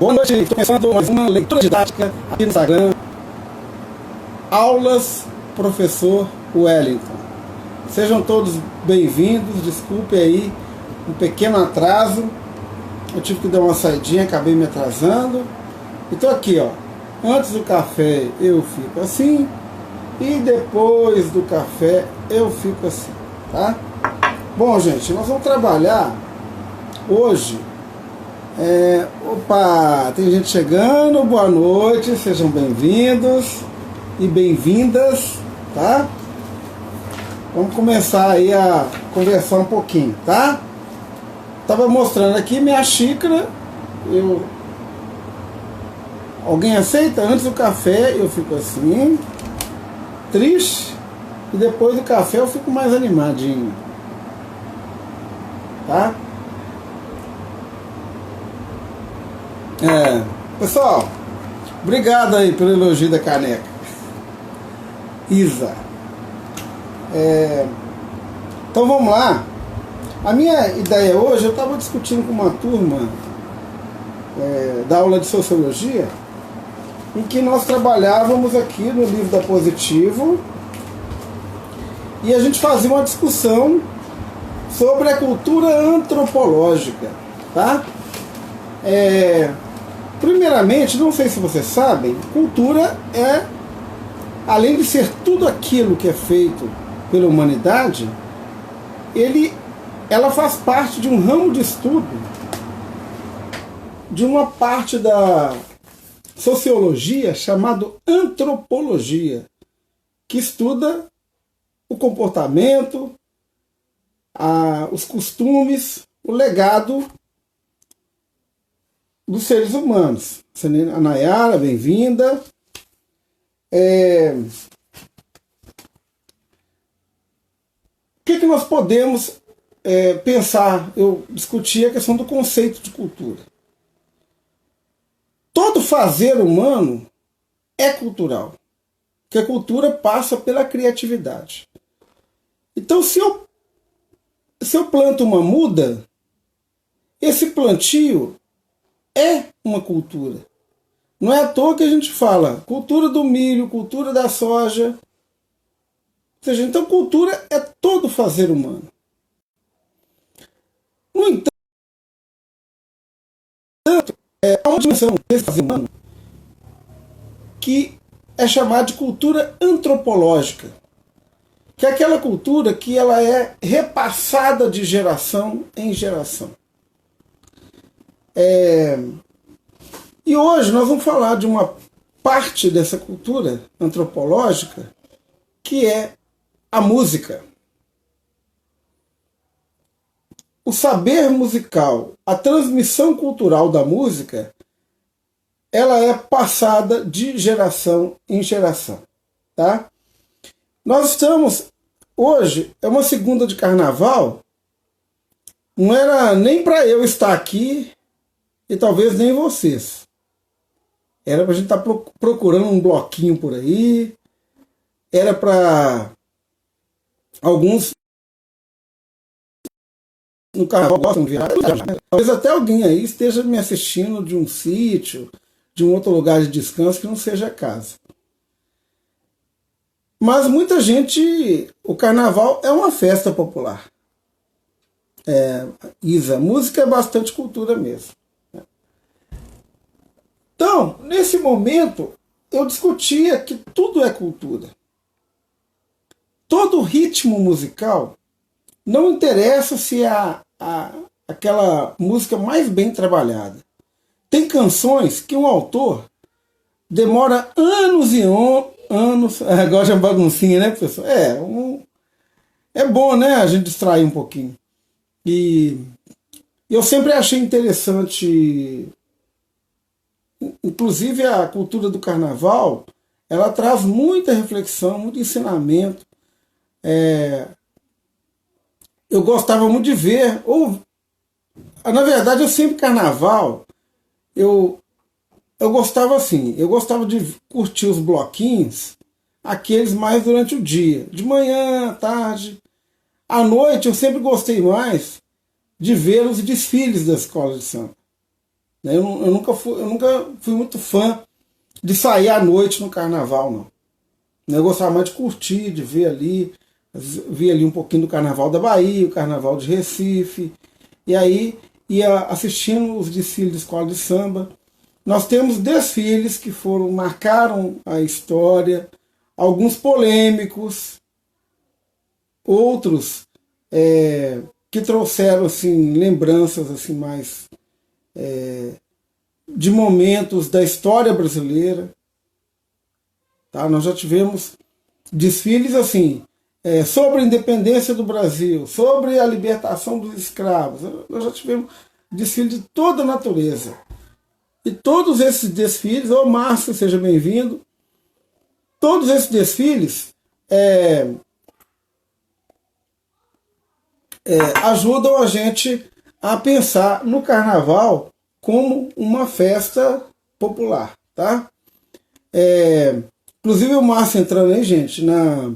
Boa noite, estou começando mais uma leitura didática aqui no Instagram. Aulas Professor Wellington. Sejam todos bem-vindos, desculpe aí um pequeno atraso. Eu tive que dar uma saidinha, acabei me atrasando. Então aqui, ó, antes do café eu fico assim e depois do café eu fico assim, tá? Bom, gente, nós vamos trabalhar hoje. Opa, tem gente chegando, boa noite, sejam bem-vindos e bem-vindas, tá? Vamos começar aí a conversar um pouquinho, tá? Tava mostrando aqui minha xícara. Alguém aceita? Antes do café eu fico assim, triste, e depois do café eu fico mais animadinho, tá? Pessoal, obrigado aí pelo elogio da caneca. Isa. Então vamos lá. A minha ideia hoje, eu estava discutindo com uma turma da aula de Sociologia, em que nós trabalhávamos aqui no livro da Positivo, e a gente fazia uma discussão sobre a cultura antropológica, tá? Primeiramente, não sei se vocês sabem, cultura além de ser tudo aquilo que é feito pela humanidade, ela faz parte de um ramo de estudo, de uma parte da sociologia chamado antropologia, que estuda o comportamento, os costumes, o legado dos seres humanos. A Nayara, bem-vinda. O que nós podemos pensar? Eu discuti a questão do conceito de cultura. Todo fazer humano é cultural, porque a cultura passa pela criatividade. Então, se eu planto uma muda, esse plantio é uma cultura. Não é à toa que a gente fala cultura do milho, cultura da soja. Ou seja, então cultura é todo fazer humano. No entanto, há uma dimensão desse fazer humano que é chamada de cultura antropológica, que é aquela cultura que ela é repassada de geração em geração. E hoje nós vamos falar de uma parte dessa cultura antropológica, que é a música. O saber musical, a transmissão cultural da música, ela é passada de geração em geração, tá? Nós estamos, hoje, é uma segunda de carnaval, não era nem para eu estar aqui, e talvez nem vocês. Era para a gente estar procurando um bloquinho por aí, era para alguns no carnaval gostam de viajar. Talvez até alguém aí esteja me assistindo de um sítio, de um outro lugar de descanso que não seja casa. Mas muita gente, o carnaval é uma festa popular. Isa, música é bastante cultura mesmo. Então, nesse momento, eu discutia que tudo é cultura. Todo ritmo musical, não interessa se é aquela música mais bem trabalhada. Tem canções que um autor demora anos e anos. Agora já baguncinha, né, professor? É bom, né, a gente distrair um pouquinho. E eu sempre achei interessante, inclusive a cultura do carnaval, ela traz muita reflexão, muito ensinamento. Eu gostava muito de ver, na verdade eu sempre carnaval, eu gostava assim, eu gostava de curtir os bloquinhos, aqueles mais durante o dia, de manhã, à tarde. À noite eu sempre gostei mais de ver os desfiles da escola de samba. Eu nunca fui muito fã de sair à noite no carnaval, não. Eu gostava mais de curtir, de ver ali um pouquinho do carnaval da Bahia, o carnaval de Recife, e aí ia assistindo os desfiles de escola de samba. Nós temos desfiles que marcaram a história, alguns polêmicos, outros que trouxeram assim, lembranças assim, mais de momentos da história brasileira. Tá? Nós já tivemos desfiles assim, sobre a independência do Brasil, sobre a libertação dos escravos. Nós já tivemos desfiles de toda a natureza. E todos esses desfiles, Márcio, seja bem-vindo, todos esses desfiles ajudam a gente a pensar no carnaval como uma festa popular, tá? Inclusive o Márcio entrando aí, gente, na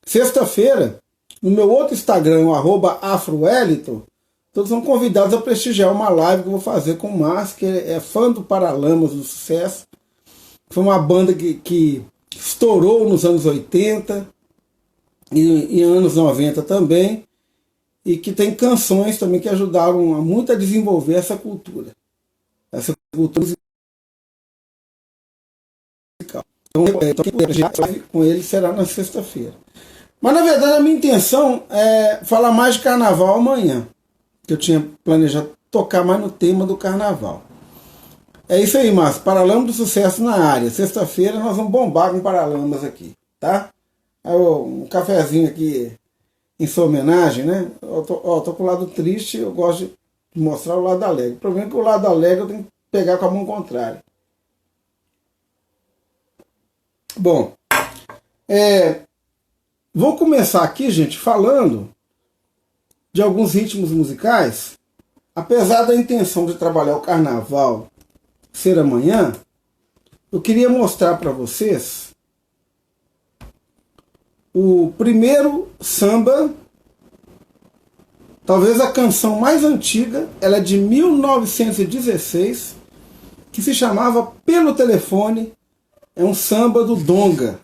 sexta-feira, no meu outro Instagram, o @afrowellington, todos são convidados a prestigiar uma live que eu vou fazer com o Márcio, que é fã do Paralamas do Sucesso. Foi uma banda que estourou nos anos 80 e anos 90 também, e que tem canções também que ajudaram muito a desenvolver essa cultura. Essa cultura musical. Então quem puder prestigiar com ele será na sexta-feira. Mas na verdade a minha intenção é falar mais de carnaval amanhã, que eu tinha planejado tocar mais no tema do carnaval. É isso aí, Márcio. Paralamas do Sucesso na área. Sexta-feira nós vamos bombar com Paralamas aqui, tá? Um cafezinho aqui em sua homenagem, né? Eu tô com o lado triste, eu gosto de mostrar o lado alegre. O problema é que o lado alegre eu tenho que pegar com a mão contrária. Bom, vou começar aqui, gente, falando de alguns ritmos musicais. Apesar da intenção de trabalhar o carnaval ser amanhã, eu queria mostrar para vocês o primeiro samba, talvez a canção mais antiga, ela é de 1916, que se chamava Pelo Telefone, é um samba do Donga.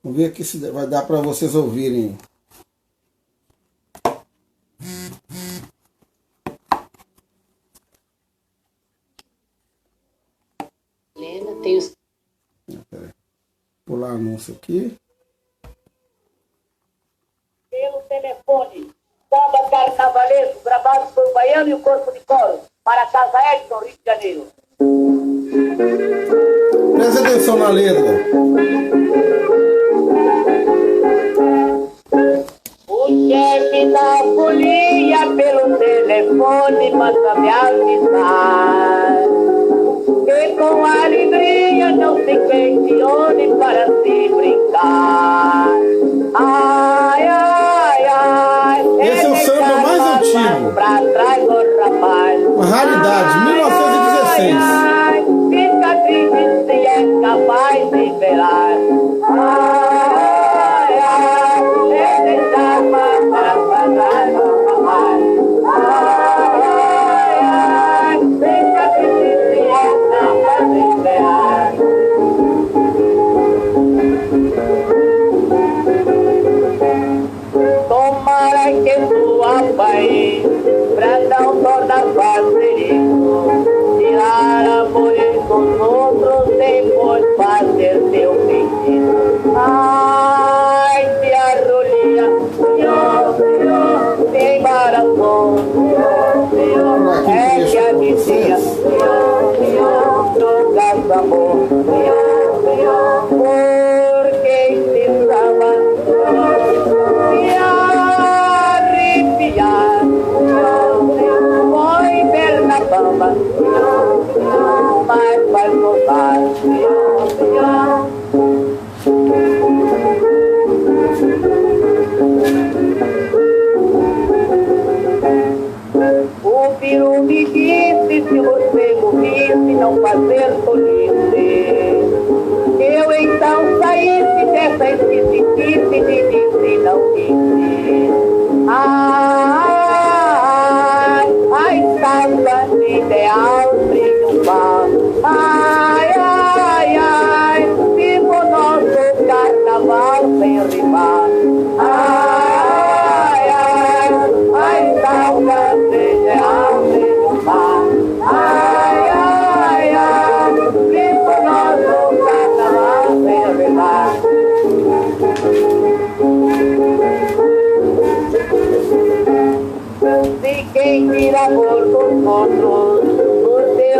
Vamos ver aqui se vai dar para vocês ouvirem. Helena, tem os... Pular anúncio aqui. Pelo telefone, samba carnavalesco, gravado por Baiano e o Corpo de Coro, para a Casa Edson, Rio de Janeiro. Presta atenção na letra. O chefe da folia pelo telefone manda me avisar que com alegria não se questione para se brincar. Ai, ai, ai. Esse é o samba mais antigo. Pra trás, o rapaz. Uma raridade, 1916. Ai, fica triste se é capaz de esperar. Ai, ai, é deixar passar o rapaz. Ai, ai, fica triste se é capaz de esperar. Tomara que tua país pra não tornar parceiro, tirar amores com outros, depois fazer teu pedido. Ai, se a rolia, tem embaraçou, é que a vizinha, troca amor, porque precisava se arrepiar. Foi ver na bamba, mas vai voltar. O peru me disse, se você morrisse, não fazer tolice. Eu então saísse dessa esquisitice, me disse, não disse.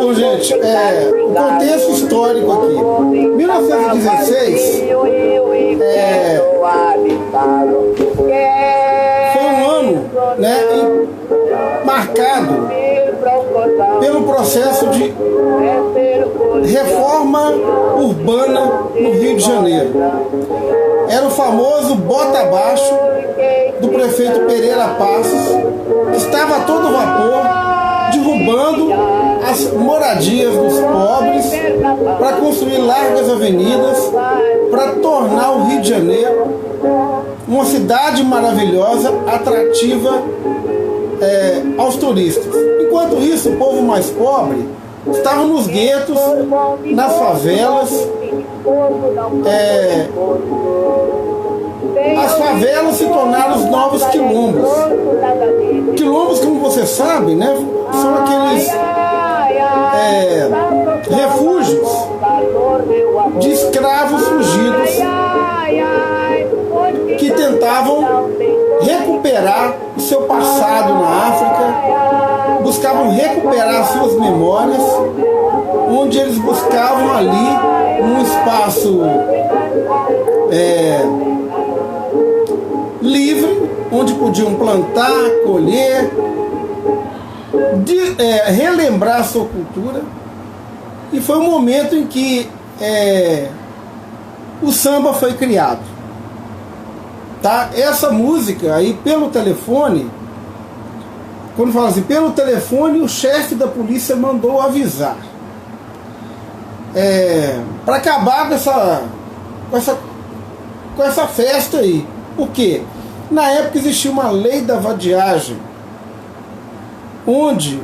Bom, gente, o contexto histórico aqui. 1916 foi um ano, né, marcado pelo processo de reforma urbana no Rio de Janeiro. Era o famoso bota abaixo do prefeito Pereira Passos, que estava a todo vapor derrubando as moradias dos pobres para construir largas avenidas, para tornar o Rio de Janeiro uma cidade maravilhosa, atrativa aos turistas. Enquanto isso, o povo mais pobre estava nos guetos, nas favelas. As favelas se tornaram os novos quilombos. Quilombos, como você sabe, né, são aqueles refúgios de escravos fugidos que tentavam recuperar o seu passado na África, buscavam recuperar suas memórias, onde eles buscavam ali um espaço livre, onde podiam plantar, colher, relembrar sua cultura. E foi o momento em que o samba foi criado. Tá? Essa música aí, pelo telefone, quando fala assim, pelo telefone, o chefe da polícia mandou avisar para acabar com essa festa aí. Por quê? Na época existia uma lei da vadiagem, onde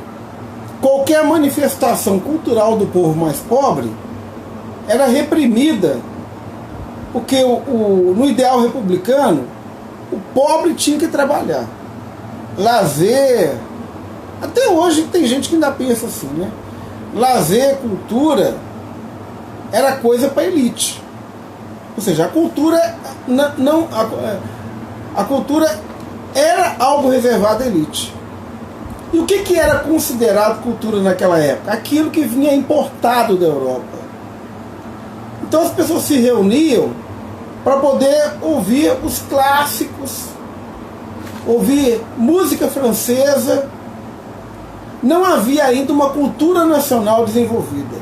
qualquer manifestação cultural do povo mais pobre era reprimida, porque no ideal republicano o pobre tinha que trabalhar, lazer. Até hoje tem gente que ainda pensa assim, né? Lazer, cultura era coisa para elite. Ou seja, a cultura a cultura era algo reservado à elite. E o que era considerado cultura naquela época? Aquilo que vinha importado da Europa. Então as pessoas se reuniam para poder ouvir os clássicos, ouvir música francesa. Não havia ainda uma cultura nacional desenvolvida.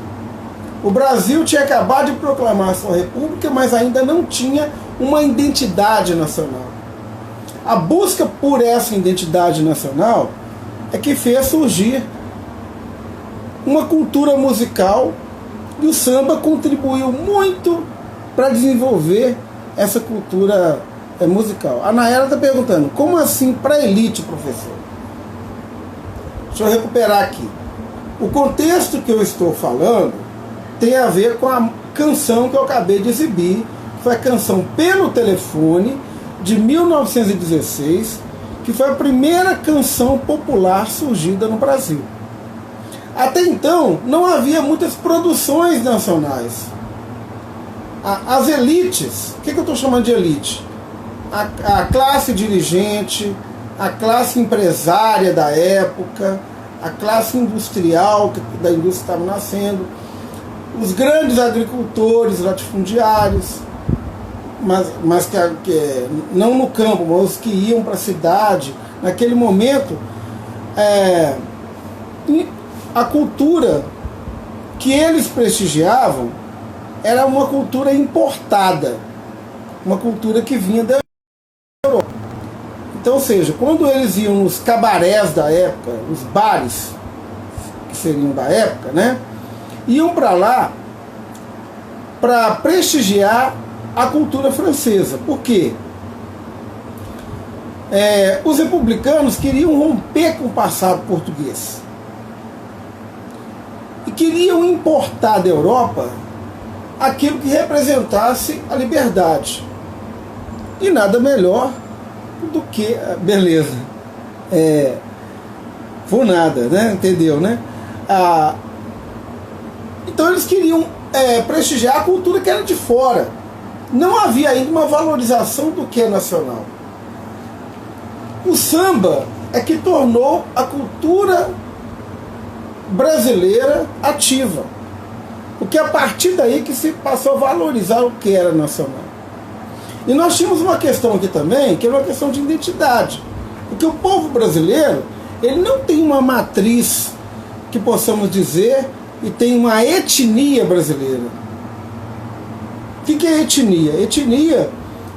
O Brasil tinha acabado de proclamar sua república, mas ainda não tinha uma identidade nacional. A busca por essa identidade nacional é que fez surgir uma cultura musical, e o samba contribuiu muito para desenvolver essa cultura musical. A Nayara está perguntando, como assim para a elite, professor? Deixa eu recuperar aqui. O contexto que eu estou falando tem a ver com a canção que eu acabei de exibir, que foi a canção Pelo Telefone, de 1916, que foi a primeira canção popular surgida no Brasil. Até então, não havia muitas produções nacionais. As elites, o que eu estou chamando de elite? A classe dirigente, a classe empresária da época, a classe industrial, da indústria estava nascendo, os grandes agricultores, latifundiários, mas que não no campo, mas os que iam para a cidade. Naquele momento, a cultura que eles prestigiavam era uma cultura importada, uma cultura que vinha da Europa. Então, ou seja, quando eles iam nos cabarés da época, os bares que seriam da época, né, iam para lá para prestigiar a cultura francesa. Por quê? Os republicanos queriam romper com o passado português e queriam importar da Europa aquilo que representasse a liberdade. E nada melhor do que... Beleza. Foi nada, né? Entendeu, né? Então eles queriam prestigiar a cultura que era de fora. Não havia ainda uma valorização do que é nacional. O samba é que tornou a cultura brasileira ativa. Porque a partir daí que se passou a valorizar o que era nacional. E nós tínhamos uma questão aqui também, que é uma questão de identidade. Porque o povo brasileiro, ele não tem uma matriz que possamos dizer e tem uma etnia brasileira. O que é etnia? Etnia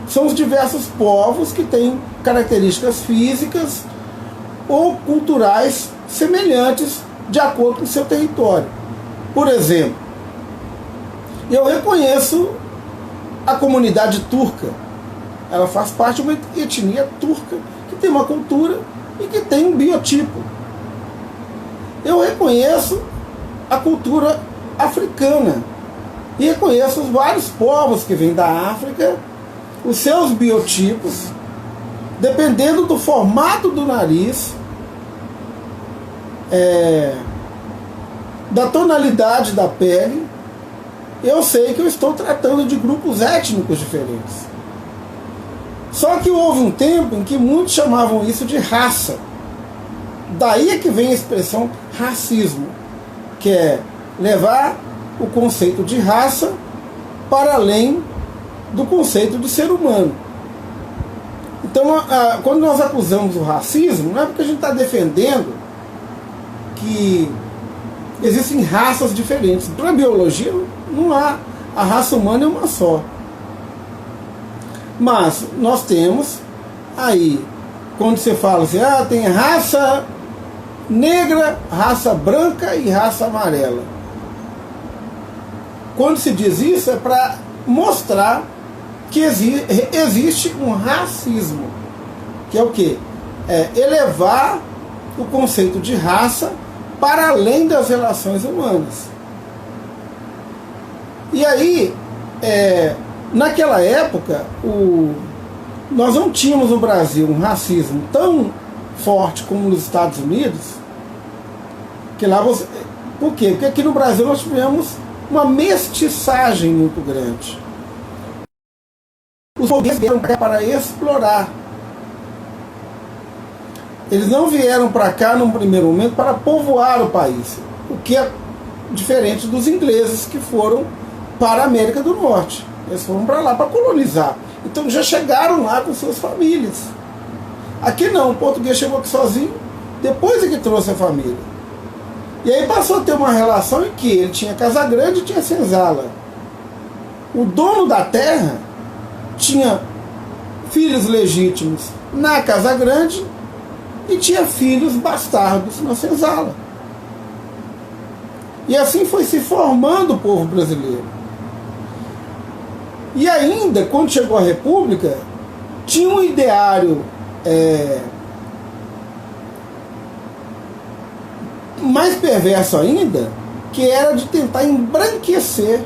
são os diversos povos que têm características físicas ou culturais semelhantes de acordo com o seu território. Por exemplo, eu reconheço a comunidade turca. Ela faz parte de uma etnia turca que tem uma cultura e que tem um biotipo. Eu reconheço a cultura africana e reconheço os vários povos que vêm da África, os seus biotipos, dependendo do formato do nariz, da tonalidade da pele, eu sei que eu estou tratando de grupos étnicos diferentes. Só que houve um tempo em que muitos chamavam isso de raça. Daí é que vem a expressão racismo, que é levar o conceito de raça para além do conceito de ser humano. Então, quando nós acusamos o racismo, não é porque a gente está defendendo que existem raças diferentes. Para a biologia, não há. A raça humana é uma só. Mas nós temos aí, quando você fala assim, tem raça negra, raça branca e raça amarela. Quando se diz isso, é para mostrar que existe um racismo, que é o quê? É elevar o conceito de raça para além das relações humanas. E aí, naquela época, nós não tínhamos no Brasil um racismo tão forte como nos Estados Unidos, que lá você... Por quê? Porque aqui no Brasil nós tivemos uma mestiçagem muito grande. Os portugueses vieram para explorar. Eles não vieram para cá, num primeiro momento, para povoar o país, o que é diferente dos ingleses que foram para a América do Norte. Eles foram para lá para colonizar. Então já chegaram lá com suas famílias. Aqui não, o português chegou aqui sozinho, depois é que trouxe a família. E aí passou a ter uma relação em que ele tinha casa grande e tinha senzala. O dono da terra tinha filhos legítimos na casa grande e tinha filhos bastardos na senzala. E assim foi se formando o povo brasileiro. E ainda, quando chegou a República, tinha um ideário mais perverso ainda, que era de tentar embranquecer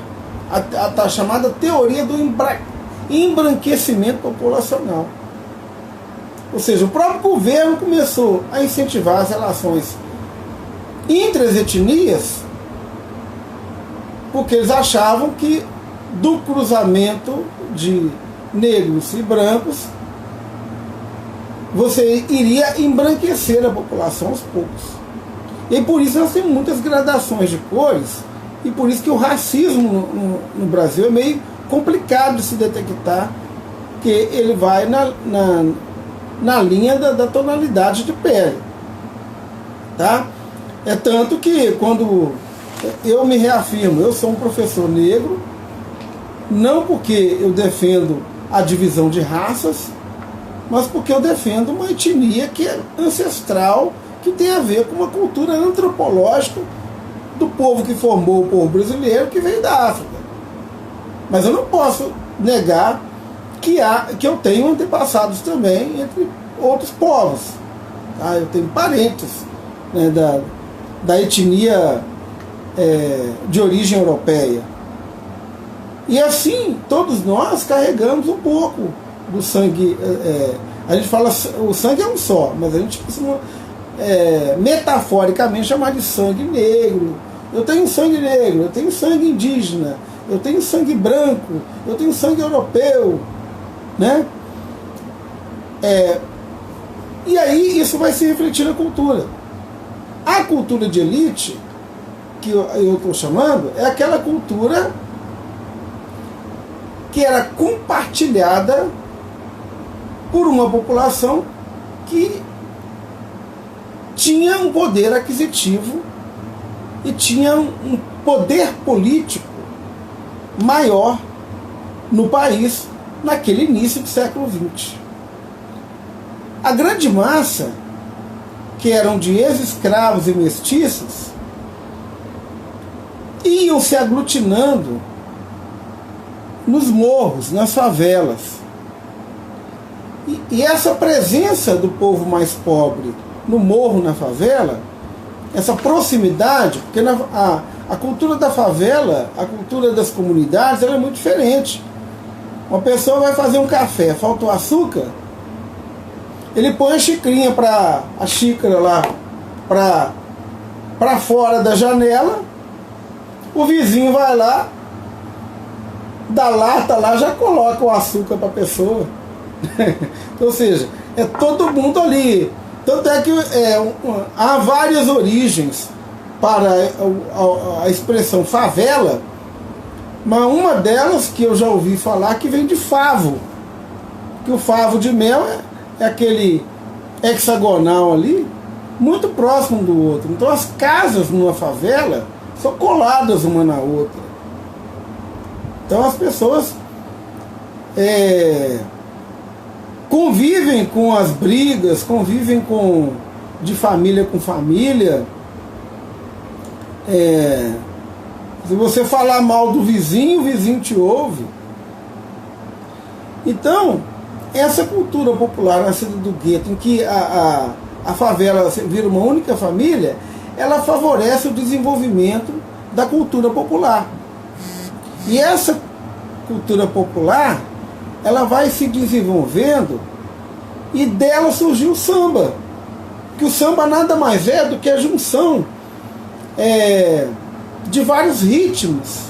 a chamada teoria do embranquecimento populacional. Ou seja, o próprio governo começou a incentivar as relações entre as etnias, porque eles achavam que do cruzamento de negros e brancos você iria embranquecer a população aos poucos. E por isso nós temos muitas gradações de cores, e por isso que o racismo no Brasil é meio complicado de se detectar, porque ele vai na linha da tonalidade de pele. Tá? É tanto que quando eu me reafirmo, eu sou um professor negro, não porque eu defendo a divisão de raças, mas porque eu defendo uma etnia que é ancestral, que tem a ver com uma cultura antropológica do povo que formou o povo brasileiro, que veio da África. Mas eu não posso negar que eu tenho antepassados também entre outros povos. Tá? Eu tenho parentes, né, da etnia de origem europeia. E assim, todos nós carregamos um pouco do sangue. A gente fala, o sangue é um só, mas a gente costuma metaforicamente chamar de sangue negro. Eu tenho sangue negro, eu tenho sangue indígena, eu tenho sangue branco, eu tenho sangue europeu, né? E aí isso vai se refletir na cultura. A cultura de elite, que eu estou chamando é aquela cultura que era compartilhada por uma população que tinha um poder aquisitivo e tinha um poder político maior no país naquele início do século XX. A grande massa, que eram de ex-escravos e mestiços, iam se aglutinando nos morros, nas favelas. E essa presença do povo mais pobre no morro, na favela, essa proximidade, porque a cultura da favela, a cultura das comunidades, ela é muito diferente. Uma pessoa vai fazer um café, falta o açúcar, ele põe a xícara lá para fora da janela, o vizinho vai lá, da lata lá, já coloca o açúcar para a pessoa. Ou seja, é todo mundo ali. Tanto é que há várias origens para a expressão favela, mas uma delas que eu já ouvi falar que vem de favo, que o favo de mel é aquele hexagonal ali, muito próximo um do outro. Então as casas numa favela são coladas uma na outra. Então as pessoas convivem com as brigas, convivem de família com família. Se você falar mal do vizinho, o vizinho te ouve. Então, essa cultura popular nascida do gueto, em que a favela vira uma única família, ela favorece o desenvolvimento da cultura popular. E essa cultura popular, ela vai se desenvolvendo e dela surgiu o samba. Que o samba nada mais é do que a junção de vários ritmos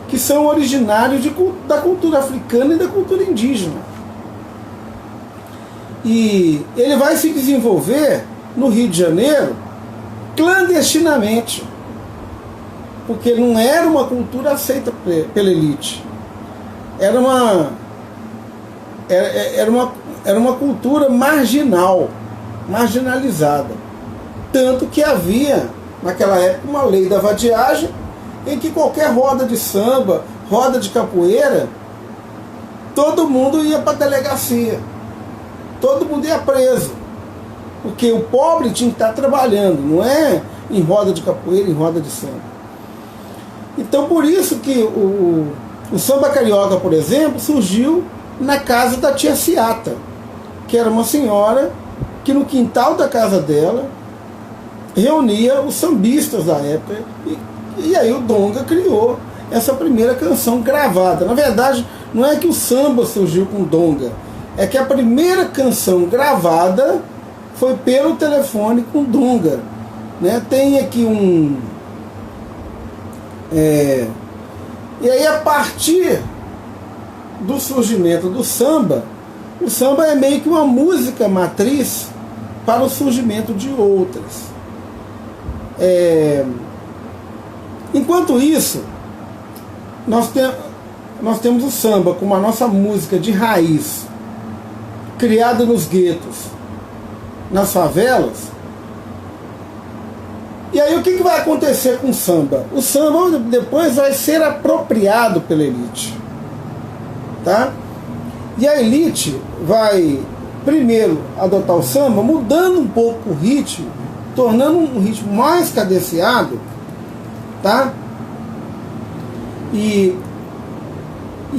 que são originários da cultura africana e da cultura indígena. E ele vai se desenvolver no Rio de Janeiro clandestinamente, porque não era uma cultura aceita pela elite. Era uma cultura marginalizada. Tanto que havia, naquela época, uma lei da vadiagem, em que qualquer roda de samba, roda de capoeira, todo mundo ia para a delegacia. Todo mundo ia preso. Porque o pobre tinha que estar trabalhando, não é em roda de capoeira, em roda de samba. Então, por isso que o samba carioca, por exemplo, surgiu na casa da tia Ciata, que era uma senhora que no quintal da casa dela reunia os sambistas da época. E aí o Donga criou essa primeira canção gravada. Na verdade, não é que o samba surgiu com o Donga, é que a primeira canção gravada foi pelo telefone com o Donga. Tem aqui e aí, a partir do surgimento do samba, o samba é meio que uma música matriz para o surgimento de outras. Enquanto isso, nós temos o samba como a nossa música de raiz, criada nos guetos, nas favelas. E aí o que vai acontecer com o samba? O samba depois vai ser apropriado pela elite. Tá? E a elite vai primeiro adotar o samba, mudando um pouco o ritmo, tornando um ritmo mais cadenciado, tá? E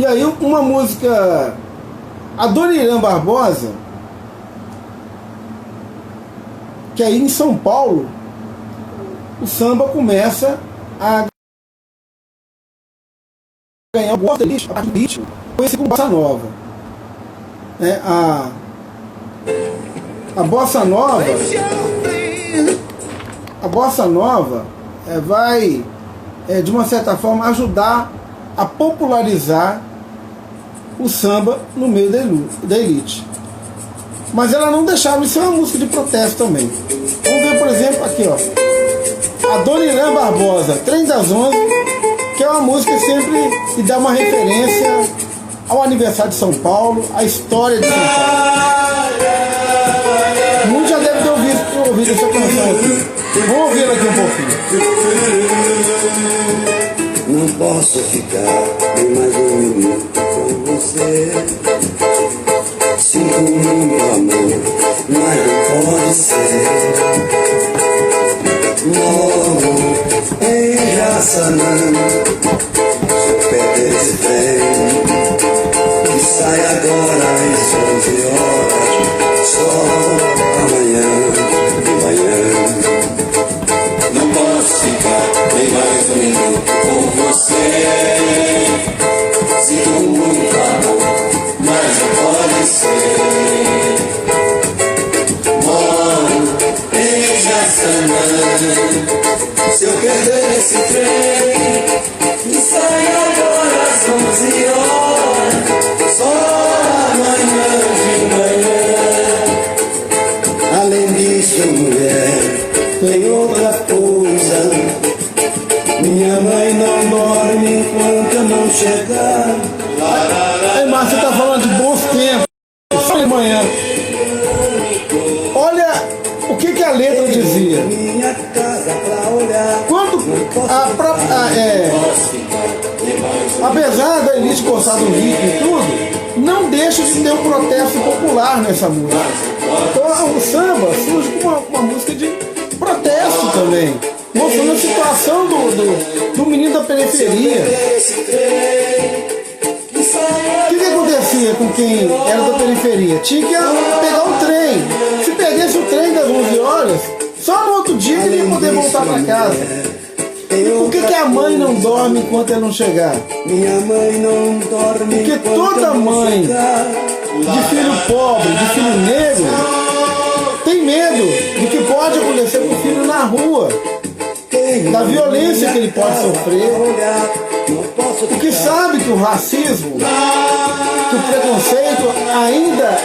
aí uma música, Adoniran Barbosa, que aí em São Paulo o samba começa a ganhar o gosto a partir do ritmo, conhecido como Bossa Nova. A Bossa Nova vai, de uma certa forma, ajudar a popularizar o samba no meio da elite. Mas ela não deixava de ser uma música de protesto também. Vamos ver, por exemplo, aqui, ó. a Dona Irã Barbosa, Trem das 11, que é uma música sempre que dá uma referência ao aniversário de São Paulo, à história de São Paulo. Muitos já devem ter ouvido essa canção aqui. Vamos ouvir aqui um pouquinho. Não posso ficar nem mais um minuto com você. Sinto muito amor, mas não pode ser. Logo em Jaçanã, se eu perder esse trem que sai agora às 11 horas, só amanhã de manhã. Não posso ficar nem mais um minuto com você. Sinto muito amor, mas não pode ser. Moro em Jaçanã, se eu perder esse trem que sai agora às 11 horas, só amanhã de manhã. Além disso, mulher, tem outra coisa. Minha mãe não dorme enquanto eu não chegar. Aí, Márcio, você tá falando de bons tempos, só de manhã. Olha o que a letra dizia. Minha casa pra olhar. Quando apesar da elite gostar do ritmo e tudo, não deixa de ter um protesto popular nessa música. Então o samba surge como uma música de protesto também, mostrando a situação do menino da periferia. O que acontecia com quem era da periferia? Tinha que pegar o trem. Se perdesse o trem das 11 horas, só no outro dia ele ia poder voltar para casa. Por que a mãe não dorme enquanto ela não chegar? Minha mãe não dorme. Porque toda mãe de filho pobre, de filho negro, tem medo do que pode acontecer com o filho na rua, da violência que ele pode sofrer, porque sabe que o racismo, que o preconceito ainda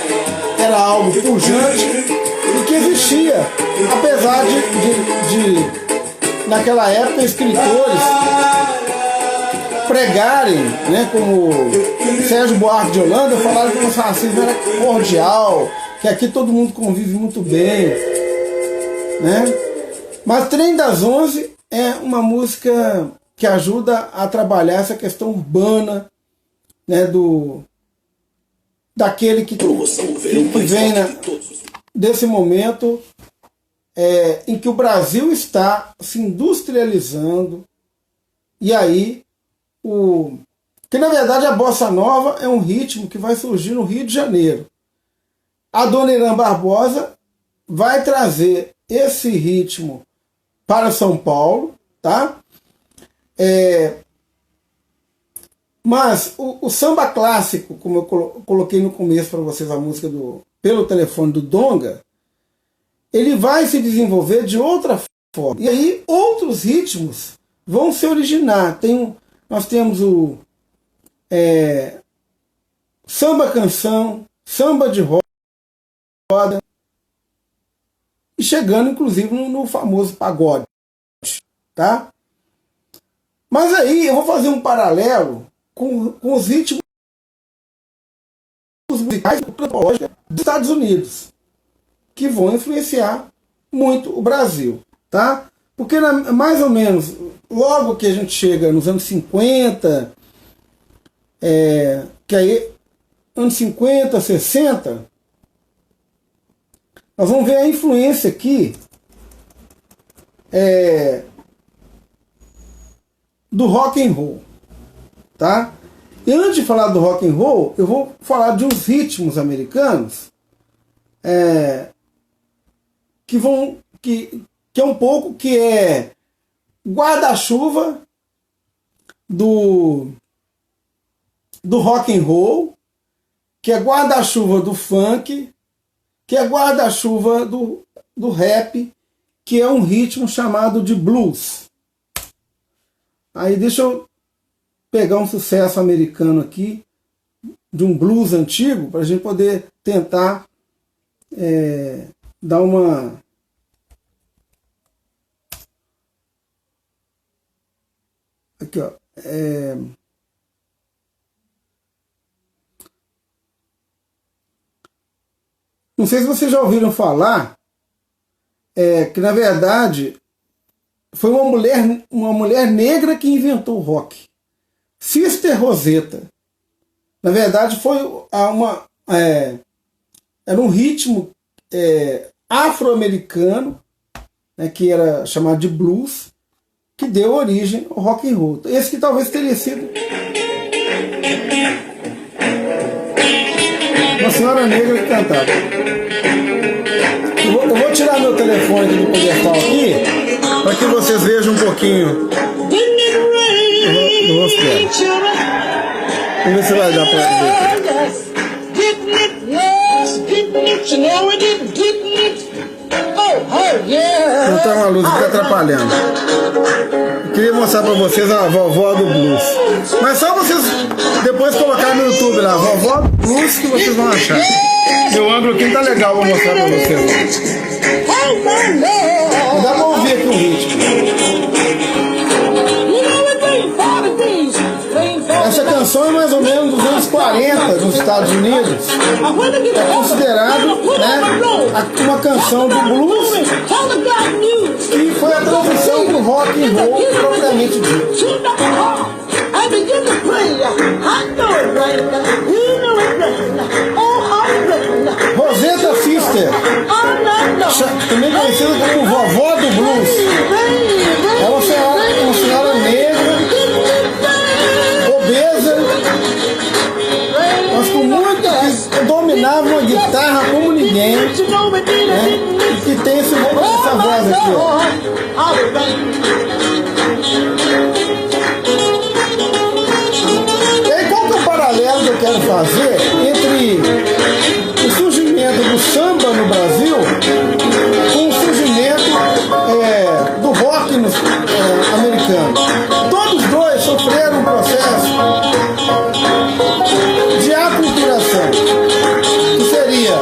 era algo pujante e que existia, apesar de naquela época, escritores pregarem, né, como Sérgio Buarque de Holanda, falaram que o racismo era cordial, que aqui todo mundo convive muito bem, né? Mas Trem das 11 é uma música que ajuda a trabalhar essa questão urbana, né, daquele que vem desse momento em que o Brasil está se industrializando, e aí que na verdade a bossa nova é um ritmo que vai surgir no Rio de Janeiro. A Dona Irã Barbosa vai trazer esse ritmo para São Paulo, tá? Mas o samba clássico, como eu coloquei no começo para vocês a música Pelo Telefone do Donga, ele vai se desenvolver de outra forma. E aí outros ritmos vão se originar. Nós temos o samba canção, samba de roda, e chegando inclusive no famoso pagode, tá? Mas aí eu vou fazer um paralelo com os ritmos musicais dos Estados Unidos, que vão influenciar muito o Brasil, tá? Porque mais ou menos, logo que a gente chega nos anos 50, que aí, anos 50, 60, nós vamos ver a influência aqui do rock and roll, tá? E antes de falar do rock and roll, eu vou falar de uns ritmos americanos que é um pouco que é guarda-chuva do rock and roll, que é guarda-chuva do funk, que é guarda-chuva do rap, que é um ritmo chamado de blues. Aí deixa eu pegar um sucesso americano aqui, de um blues antigo, para a gente poder tentar dar uma Aqui, ó. Não sei se vocês já ouviram falar que, na verdade, foi uma mulher negra que inventou o rock. Sister Rosetta. Na verdade, foi era um ritmo afro-americano, né, que era chamado de blues, que deu origem ao rock and roll. Esse que talvez teria sido uma senhora negra que cantava. Eu vou tirar meu telefone aqui do pedestal aqui, para que vocês vejam um pouquinho. Eu vou esperar. Vamos ver se vai dar para ver. Não tá uma luz aqui atrapalhando. Eu queria mostrar para vocês a vovó do blues. Mas só vocês depois colocar no YouTube lá, vovó do blues, que vocês vão achar. Meu ângulo aqui tá legal, vou mostrar para vocês. Dá para ouvir aqui o ritmo. Essa canção é mais ou menos dos anos 40 nos Estados Unidos. É considerado, né, uma canção do blues, que foi a transição do rock and roll propriamente dito. Rosetta Sister, também conhecida como vovó do blues, é uma senhora negra, obesa, mas com que dominava uma guitarra como ninguém, né? E que tem essa voz aqui, ó. E aí, qual que é o paralelo que eu quero fazer entre o surgimento do samba no Brasil com o surgimento do rock americano? Todos dois sofreram um processo de aculturação, que seria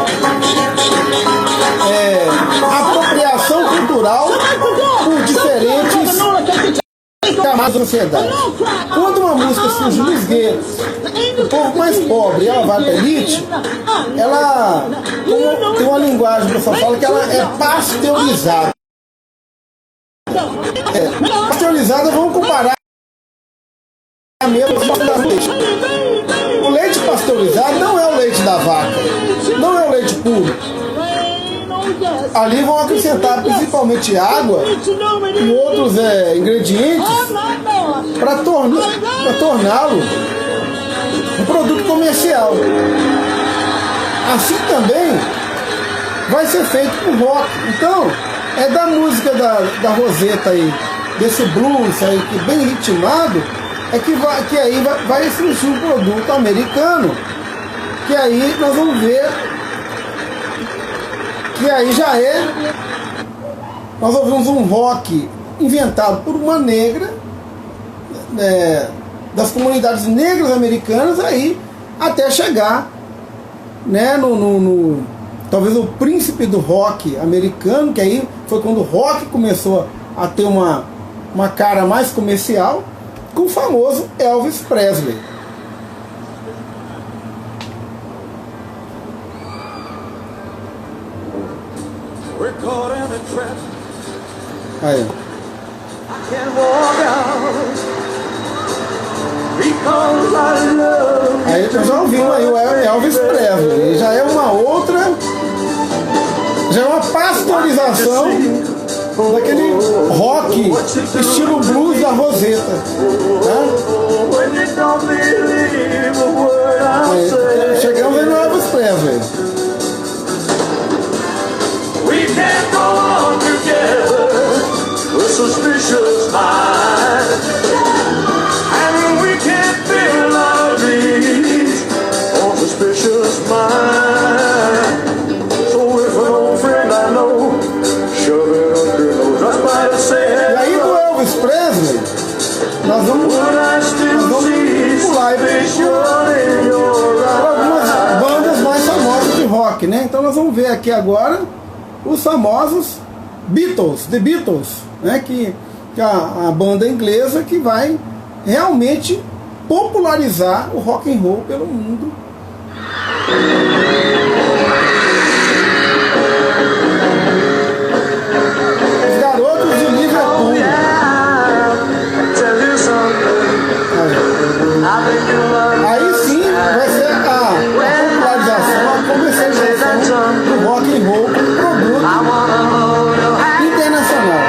apropriação cultural por diferentes camadas da sociedade. Quando uma música surge nos guetos, o povo mais pobre, ela vai para a elite, ela tem uma linguagem que o pessoal fala que ela é pasteurizada. Pasteurizada, vamos comparar mesmo com o leite. O leite pasteurizado não é o leite da vaca, não é o leite puro. Ali vão acrescentar principalmente água e outros ingredientes para torná-lo um produto comercial. Assim também vai ser feito com rock. Então, é da música da Rosetta aí, desse blues aí, que bem ritmado, que aí vai surgir um produto americano, que aí nós vamos ver que aí nós ouvimos um rock inventado por uma negra, das comunidades negras americanas, aí até chegar, né, talvez o príncipe do rock americano, que aí foi quando o rock começou a ter uma cara mais comercial, com o famoso Elvis Presley. Aí. Aí nós já ouvimos aí o Elvis Presley. Já é uma outra, já é uma pasteurização daquele rock estilo blues da Rosetta, tá? Aí, chegamos aí no Elvis Presley. Suspicious minds, and we can't feel our dreams on suspicious minds. So if an old friend I know shove it up your nose, that's why I say. E aí do Elvis Presley nós vamos pular para algumas bandas mais famosas de rock, né? Então nós vamos ver aqui agora os famosos Beatles, The Beatles, né, que a banda inglesa que vai realmente popularizar o rock and roll pelo mundo. Os Garotos de Liverpool. Aí sim vai ser a popularização, a comercialização do rock and roll como produto internacional.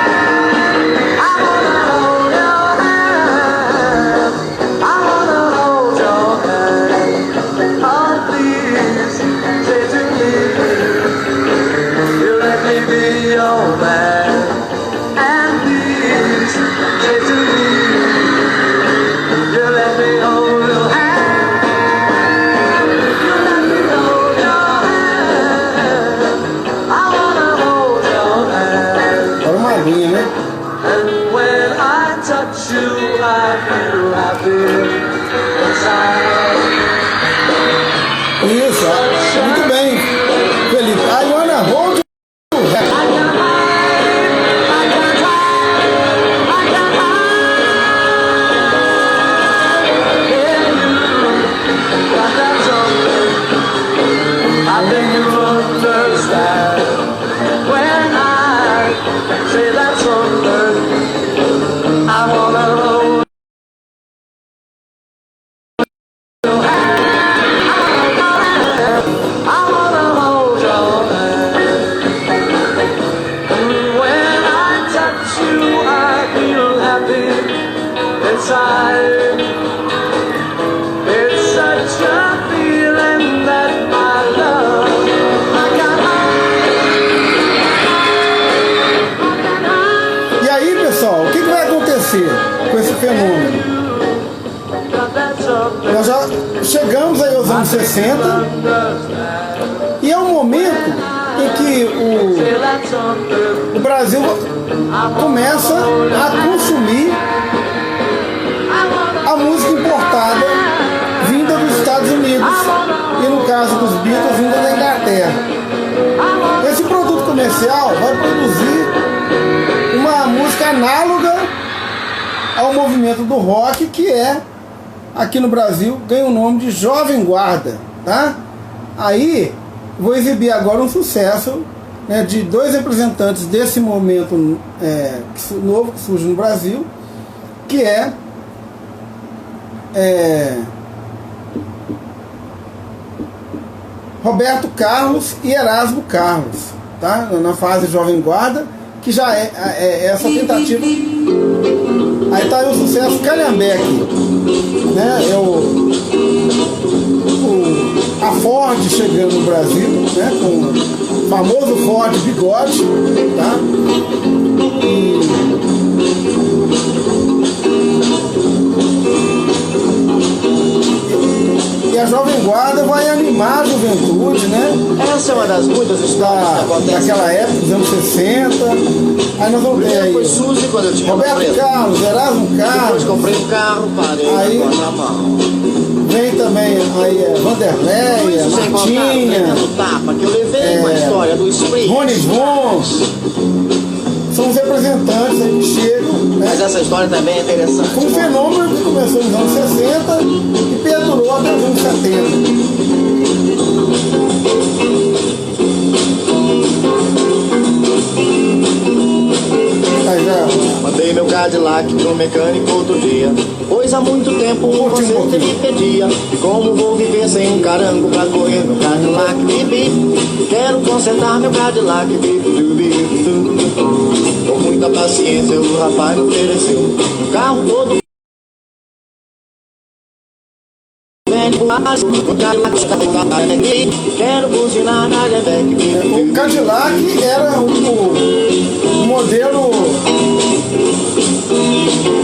Isso, muito bem, Felipe. I wanna hold you. E aí, pessoal, o que vai acontecer com esse fenômeno? Nós já chegamos aí aos anos 60 e é um momento em que o Brasil começa a consumir a música importada vinda dos Estados Unidos e, no caso dos Beatles, vinda da Inglaterra. Esse produto comercial vai produzir uma música análoga ao movimento do rock, que aqui no Brasil, ganha o nome de Jovem Guarda, tá? Aí, vou exibir agora um sucesso, né, de dois representantes desse momento novo que surge no Brasil, que Roberto Carlos e Erasmo Carlos, tá? Na fase Jovem Guarda, que já é essa tentativa. Aí tá aí o sucesso Calhambeque, né? A Ford chegando no Brasil, né? Com o famoso Ford Bigode, tá? E a Jovem Guarda vai animar a juventude, né? Essa é uma das muitas histórias que acontecem daquela época, dos anos 60. Aí nós vamos ter aí foi Suzy quando eu tinha Roberto Carlos, Erasmo Carlos. Depois comprei um carro, parei aí, na mão. Vem também aí Vanderleia, Martinha, Tapa, que eu levei uma história do Sprint. Rony Von. São os representantes aí que chegam, né? Mas essa história também é interessante. Foi um fenômeno que começou nos anos 60 e perdurou até os anos 70. Mandei meu Cadillac pro mecânico outro dia, pois há muito tempo um conserto me pedia. E como vou viver sem um carango pra correr meu Cadillac, bibi? Quero consertar meu Cadillac, bibi. Com muita paciência o rapaz me ofereceu o carro todo. Quero buzinar na Calhambeque. O Cadillac era o modelo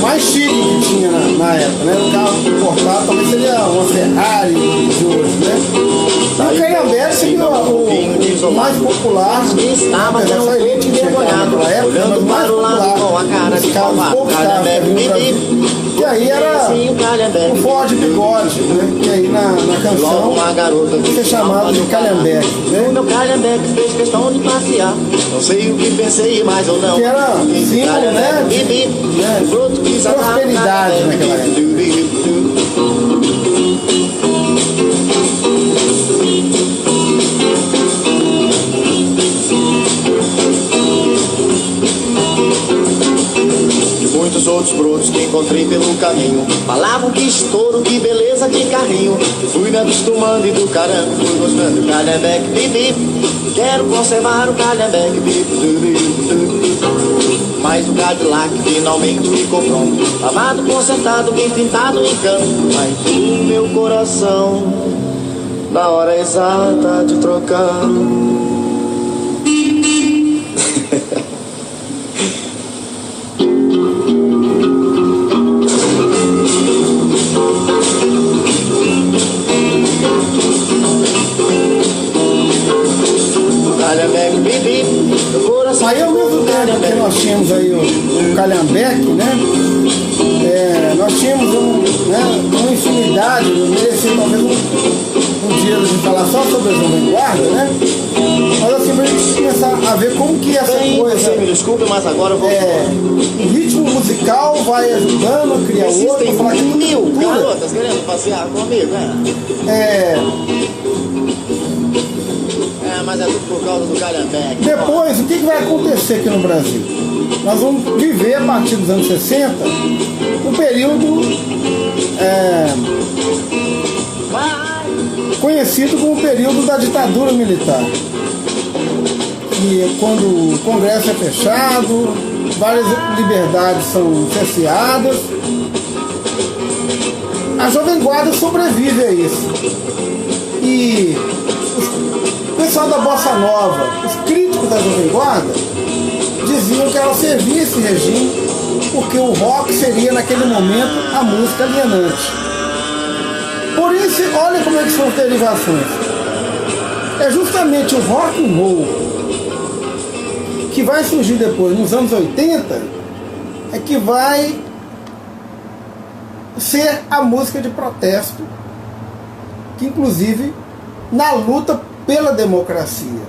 mais chique que tinha na época, né? O carro importado talvez seria uma Ferrari de hoje, né? E o Calhambeque seria ao mais popular, estava apesar tão dessa elite que tinha naquela época, mas olhando o mais para o lado popular com a cara dos de caras, palmar. poucos caras que havia no Brasil. E aí era o Ford Bigode, né? Que aí na canção foi chamado de Calhambeque, O né? meu calhambeque fez questão de passear. Não sei o que pensei, mais ou não. Que era símbolo, né? De prosperidade naquela época. Muitos outros brotos que encontrei pelo caminho falavam que estouro, que beleza de carrinho. Fui me acostumando e do caramba fui gostando do calhambeque, bibi. Quero conservar o calhambeque, bibi. Mas o Cadillac finalmente ficou pronto, lavado, consertado, bem pintado em canto. Mas o meu coração, na hora exata de trocar, Aí ao mesmo tempo que nós tínhamos aí o Calhambeque, né? Nós tínhamos uma infinidade, eu merecia talvez um dia a gente falar só sobre a Jovem Guarda, né? Mas assim, pra gente começar a ver como que essa coisa. Me desculpe, mas agora eu vou. O ritmo musical vai ajudando a criar outro. Existem Falar que mil cultura, garotas querendo passear comigo, mas é tudo por causa do calhambeque. Depois, o que vai acontecer aqui no Brasil? Nós vamos viver, a partir dos anos 60, um período conhecido como o período da ditadura militar. E quando o Congresso é fechado, várias liberdades são cerceadas, a Jovem Guarda sobrevive a isso. E o pessoal da Bossa Nova, os críticos da Jovem Guarda, diziam que ela servia esse regime porque o rock seria naquele momento a música alienante. Por isso, olha como é que são as derivações. É justamente o rock and roll que vai surgir depois, nos anos 80, é que vai ser a música de protesto, que inclusive na luta pela democracia.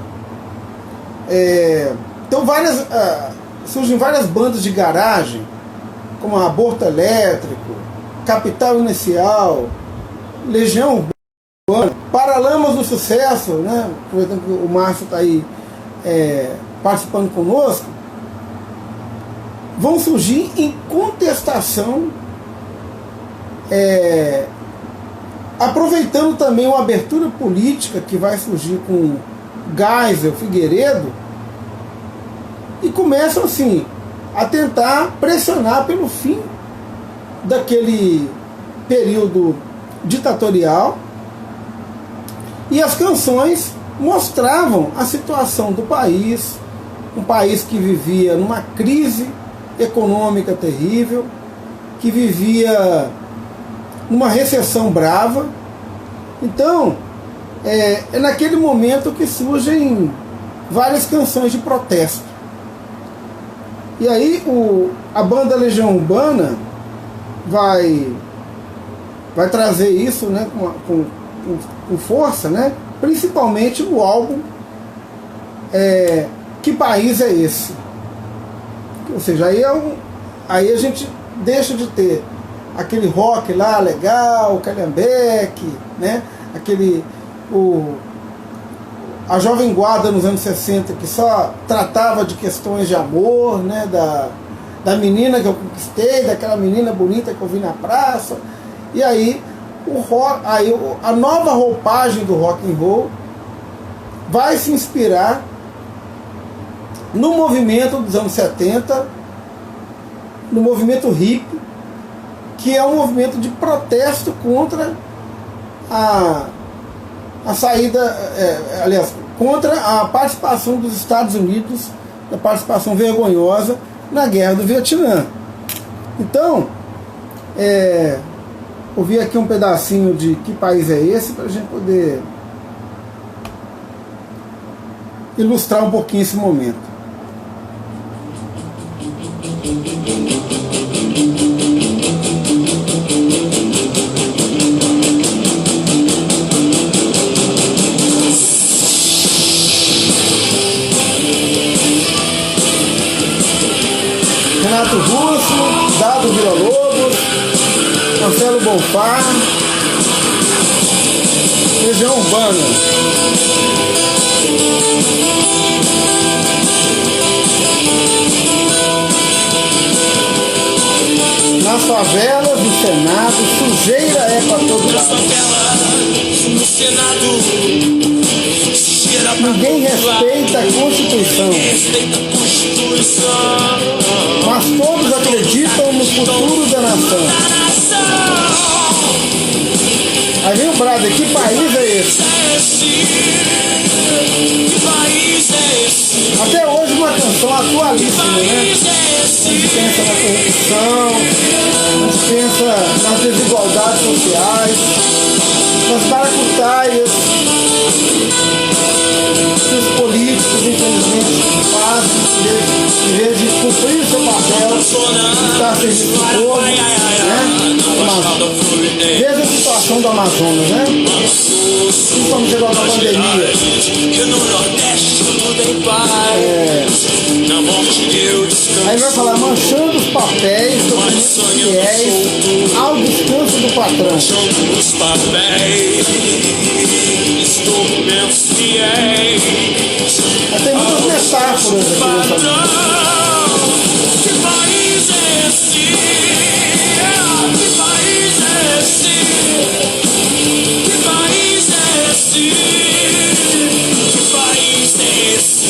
Então surgem várias bandas de garagem, como Aborto Elétrico, Capital Inicial, Legião Urbana, Paralamas do Sucesso, né? Aproveitando que o Márcio está aí participando conosco, vão surgir em contestação, aproveitando também uma abertura política que vai surgir com Geisel, Figueiredo, e começam assim a tentar pressionar pelo fim daquele período ditatorial. E as canções mostravam a situação do país, um país que vivia numa crise econômica terrível, que vivia numa recessão brava. Então, é naquele momento que surgem várias canções de protesto. E aí a banda Legião Urbana vai trazer isso, né, com força, né, principalmente no álbum Que País é Esse? Ou seja, aí a gente deixa de ter aquele rock lá legal, calhambeque, né? A Jovem Guarda nos anos 60, que só tratava de questões de amor, né? Da menina que eu conquistei, daquela menina bonita que eu vi na praça. E aí a nova roupagem do rock and roll vai se inspirar no movimento dos anos 70, no movimento hippie, que é um movimento de protesto contra a saída, contra a participação dos Estados Unidos, a participação vergonhosa na guerra do Vietnã. Então, ouvi aqui um pedacinho de Que País é Esse, para a gente poder ilustrar um pouquinho esse momento. Renato Russo, Dado Villa-Lobos, Marcelo Bonfá, Legião Urbana. Nas favelas, no Senado, sujeira é pra todo lado. Ninguém respeita a Constituição, mas todos acreditam no futuro da nação. Aí vem o brother, que país é esse? Até hoje uma canção atualíssima, né? A gente pensa na corrupção, a gente pensa nas desigualdades sociais, nas maracutaias que os políticos, infelizmente, fazem, em vez de cumprir seu papel, estar a serviço do povo, né? Veja a situação do Amazonas, né? Principalmente agora na pandemia. Aí vai falar, manchando os papéis, documentos fiéis ao descanso do patrão. Os papéis, documentos fiéis. Tem muitas metáforas aqui nessa. Que país é esse? Que país é esse? Que país é esse? Que país é esse?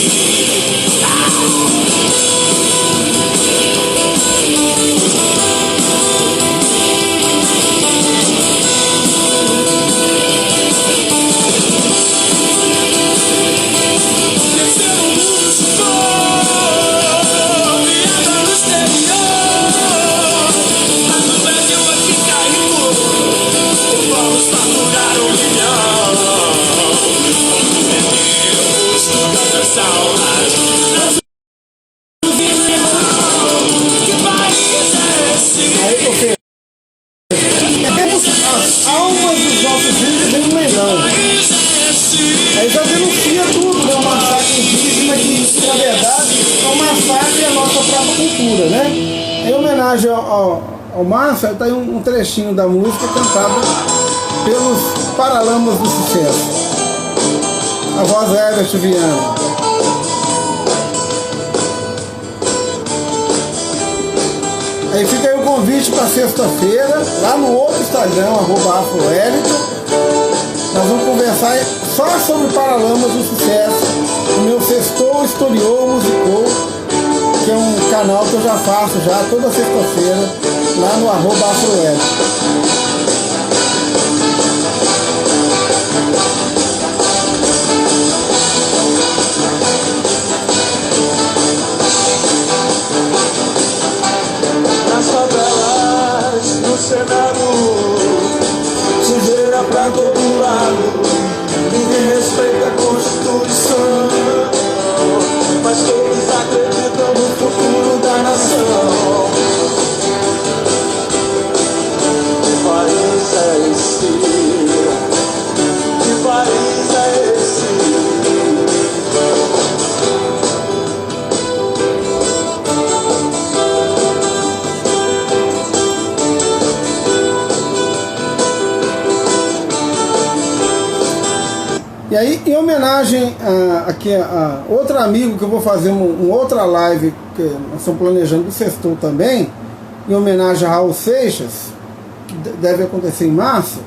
As almas dos nossos índios em um leilão. Aí já denuncia tudo, né? Um massacre indígena que, na verdade, é um massacre à nossa própria cultura, né? Em homenagem ao Márcio, está aí um trechinho da música cantada pelos Paralamas do Sucesso. A voz é Herbert Viana. Aí fica aí o convite para sexta-feira, lá no outro Instagram, @afroelito. Nós vamos conversar só sobre Paralamas do Sucesso, o meu Sextou, Historiou, Musicou, que é um canal que eu já faço já toda sexta-feira, lá no @afroelito. Senado, sujeira pra todo lado, ninguém respeita a Constituição, mas todos acreditam no futuro da nação. Que país é esse? Que país é esse? E aí, em homenagem aqui a outro amigo que eu vou fazer uma outra live, que nós estamos planejando do Sextou também, em homenagem a Raul Seixas, que deve acontecer em março.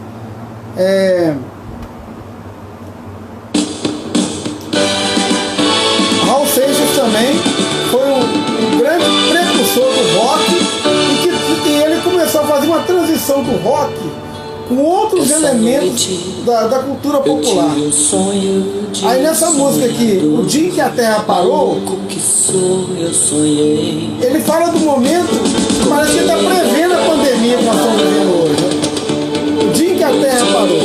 Raul Seixas também foi um grande precursor do rock e ele começou a fazer uma transição do rock com outros elementos da cultura popular. Aí nessa música aqui, O Dia em que a Terra Parou, ele fala do momento que parece que ele está prevendo a pandemia que nós estamos vivendo hoje. O Dia em que a Terra Parou.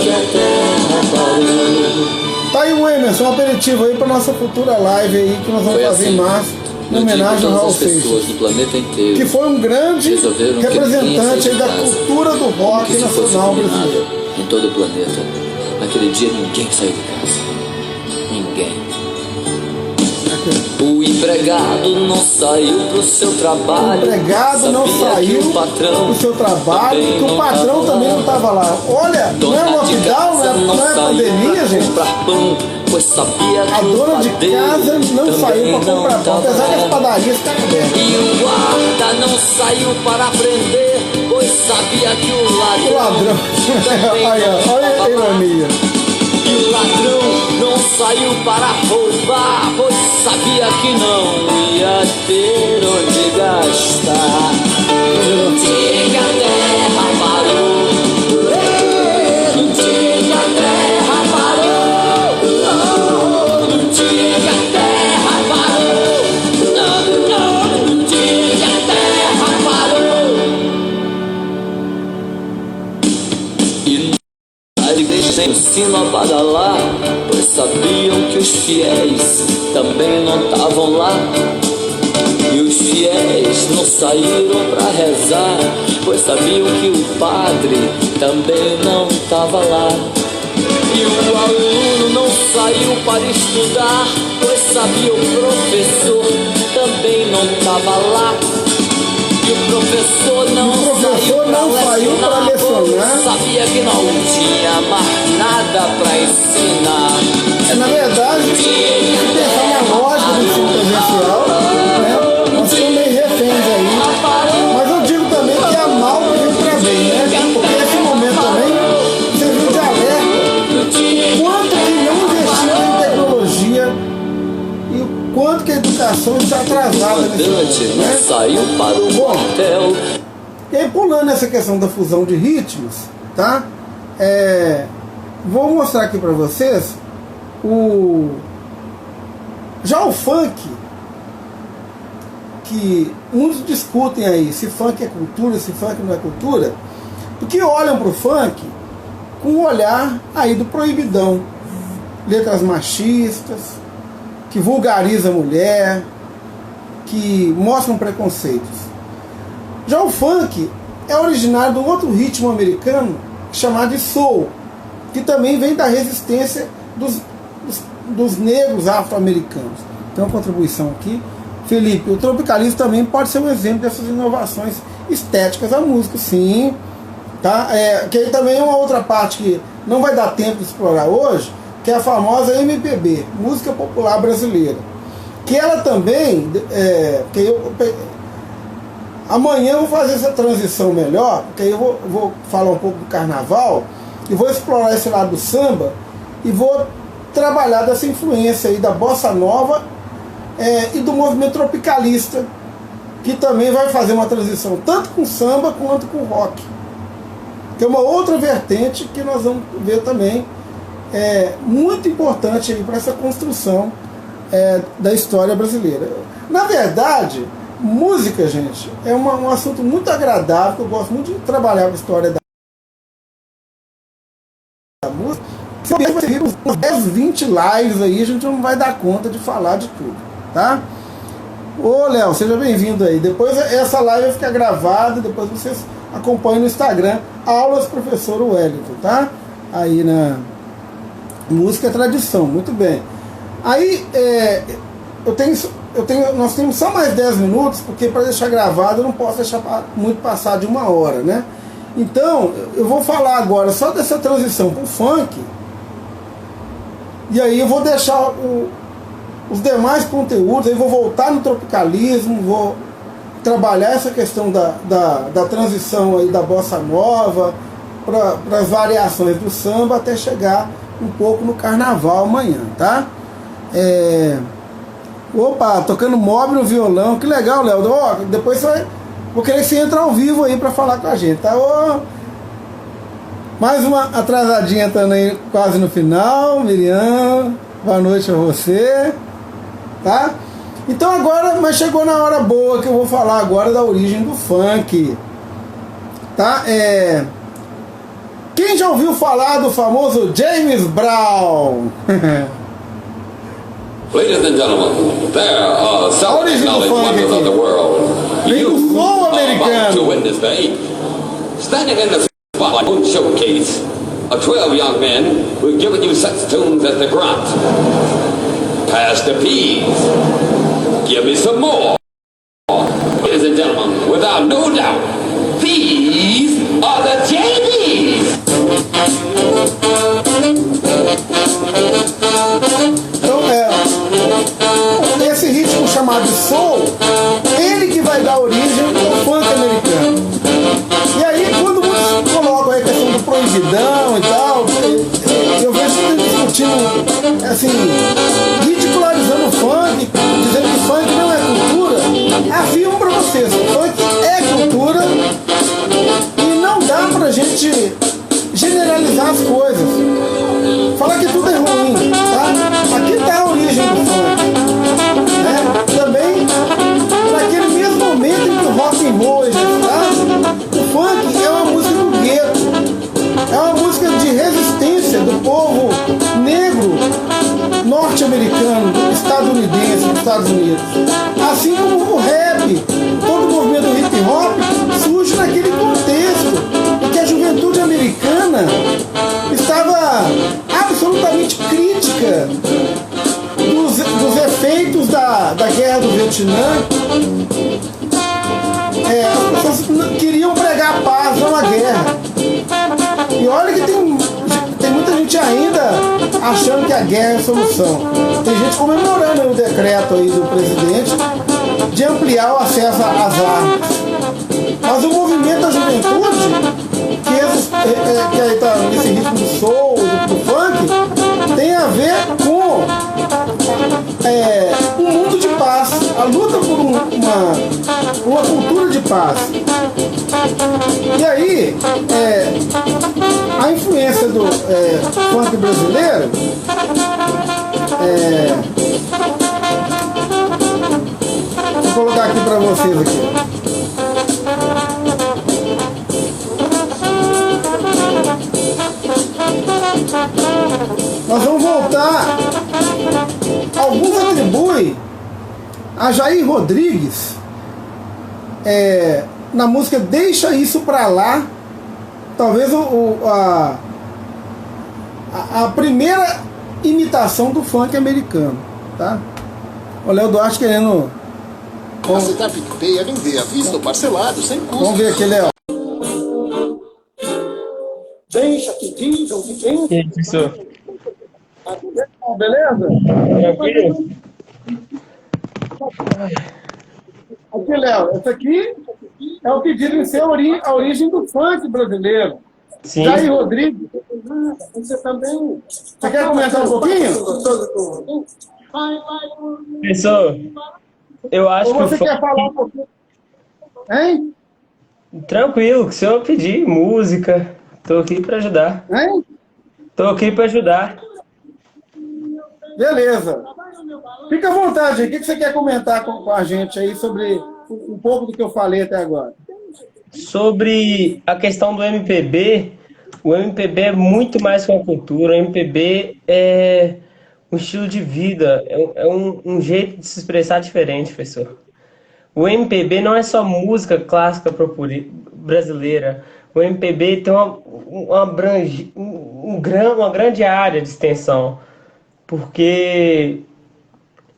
Tá aí o Emerson. Vai ser um aperitivo aí para nossa futura live aí que nós vamos fazer em março, em homenagem ao Raul Seixas, do planeta inteiro, que foi um grande representante aí da cultura do rock nacional brasileiro. Em todo o planeta, naquele dia ninguém saiu de casa. Ninguém. O empregado não saiu pro seu trabalho. O empregado não saiu pro seu trabalho, porque o patrão também não estava lá. Olha, não é lockdown, não é pandemia, gente. Pois sabia a dona de casa não saiu para comprar pão, apesar que as padarias estão abertas. E o guarda não saiu para prender, pois sabia que o ladrão olha a ironia. E o ladrão não saiu para roubar, pois sabia que não ia ter onde gastar. Diga a terra parou, diga a terra parou, diga a terra parou, diga a terra parou. E sem o sino a badalar, pois sabiam que os fiéis também não estavam lá. E os fiéis não saíram para rezar, pois sabiam que o padre também não estava lá. E o aluno não saiu para estudar, pois sabia o professor também não estava lá. E o professor não saiu para lecionar, sabia que não tinha mais nada para ensinar. Na verdade, se pensar na lógica do ensino presencial, né, nós estamos meio reféns aí. Mas eu digo também que a mal vem para bem, né? Porque esse momento também serviu de alerta. Quanto que não investiu em tecnologia e o quanto que a educação está atrasada nesse momento, né? Saiu para o hotel. E aí, pulando essa questão da fusão de ritmos, tá? Vou mostrar aqui para vocês já o funk, que muitos discutem aí se funk é cultura, se funk não é cultura, porque olham para o funk com um olhar aí do proibidão, letras machistas, que vulgariza a mulher, que mostram preconceitos. Já o funk é originário de um outro ritmo americano chamado de soul, que também vem da resistência dos negros afro-americanos. Tem uma contribuição aqui. Felipe, o tropicalismo também pode ser um exemplo dessas inovações estéticas da música, sim. Tá? Que aí também é uma outra parte que não vai dar tempo de explorar hoje, que é a famosa MPB, Música Popular Brasileira. Que ela também... amanhã eu vou fazer essa transição melhor, porque aí eu vou falar um pouco do carnaval, e vou explorar esse lado do samba, e vou trabalhar dessa influência aí da bossa nova e do movimento tropicalista, que também vai fazer uma transição tanto com samba quanto com rock, que é uma outra vertente que nós vamos ver também, muito importante para essa construção da história brasileira. Na verdade, música, gente, é um assunto muito agradável, que eu gosto muito de trabalhar com a história da música. Se você vir uns 10, 20 lives aí, a gente não vai dar conta de falar de tudo, tá? Ô, Léo, seja bem-vindo aí. Depois essa live vai ficar gravada, depois vocês acompanham no Instagram, Aulas Professor Wellington, tá? Aí na Música é Tradição, muito bem. Aí, nós temos só mais 10 minutos, porque para deixar gravado eu não posso deixar muito passar de 1 hora, né? Então, eu vou falar agora só dessa transição para o funk, e aí eu vou deixar os demais conteúdos, aí vou voltar no tropicalismo, vou trabalhar essa questão da transição aí da bossa nova, para as variações do samba, até chegar um pouco no carnaval amanhã, tá? Opa, tocando mob no violão, que legal, Léo. Depois vou querer que você entre ao vivo aí para falar com a gente, tá? Mais uma atrasadinha também, quase no final. Miriam, boa noite a você, tá? Então agora, mas chegou na hora boa, que eu vou falar agora da origem do funk, tá? Quem já ouviu falar do famoso James Brown? Ladies and gentlemen, there are self-acknowledged wonders of the world. You are about to witness fate. Standing in the spotlight on showcase are 12 young men who have given you such tunes as the Grunt, Pass the Peas, Give Me Some More. Ladies and gentlemen, without no doubt, these are the JBs. Então, esse ritmo chamado soul, ele que vai dar origem ao funk americano. E aí, quando muitos colocam a questão do proibidão e tal, eu vejo que discutindo, assim, ridicularizando o funk, dizendo que funk não é cultura. Afirmo pra vocês, funk é cultura e não dá pra gente generalizar as coisas. Falar que tudo é ruim, tá? Aqui tá a origem do funk, né? Também, naquele mesmo momento em que o rock and roll tá? O funk é uma música do gueto, é uma música de resistência do povo negro norte-americano, estadunidense, dos Estados Unidos. Assim como o rap, todo o movimento do hip hop surge naquele contexto em que a juventude americana estava absolutamente crítica dos efeitos da guerra do Vietnã. As pessoas queriam pregar a paz, não a guerra. E olha que tem muita gente ainda achando que a guerra é a solução. Tem gente comemorando o decreto aí do presidente de ampliar o acesso às armas. Mas o movimento da juventude, que aí está nesse ritmo do soul, do funk, tem a ver com um mundo de paz, a luta por uma cultura de paz. E aí, a influência do funk brasileiro vou colocar aqui para vocês aqui. Nós vamos voltar. Alguns atribuem a Jair Rodrigues na música Deixa Isso Pra Lá, talvez a primeira imitação do funk americano, tá? O Léo Duarte querendo. Aceitar PicPay é vender à vista ou parcelado, sem custo. Vamos ver aqui, Léo. Deixa que diz, ou que tem. Beleza? Tranquilo? Aqui, Léo, esse aqui é o pedido em ser a origem do funk brasileiro. Sim. Jair Rodrigues. Você também. Você quer comentar um pouquinho? Professor, eu acho que. Ou você quer falar um pouquinho? Hein? Tranquilo, que o senhor pedir música. Tô aqui para ajudar. Hein? Tô aqui para ajudar. Beleza. Fica à vontade. O que você quer comentar com a gente aí sobre um pouco do que eu falei até agora? Sobre a questão do MPB, o MPB é muito mais que uma cultura. O MPB é um estilo de vida, é um jeito de se expressar diferente, professor. O MPB não é só música clássica brasileira. O MPB tem uma grande área de extensão, porque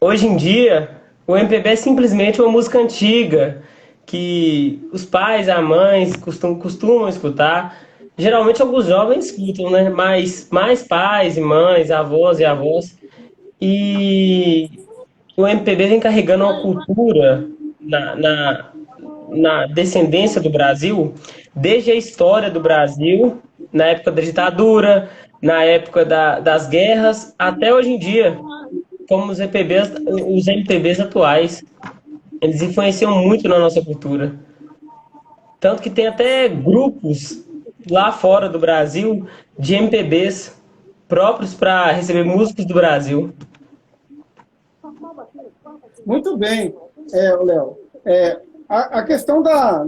hoje em dia o MPB é simplesmente uma música antiga que os pais e as mães costumam escutar. Geralmente alguns jovens escutam, né? Mas mais pais e mães, avós e avós. E o MPB vem carregando uma cultura na descendência do Brasil, desde a história do Brasil, na época da ditadura, na época das guerras, até hoje em dia, como os MPBs atuais. Eles influenciam muito na nossa cultura. Tanto que tem até grupos lá fora do Brasil de MPBs próprios para receber músicos do Brasil. Muito bem, Léo. A questão que a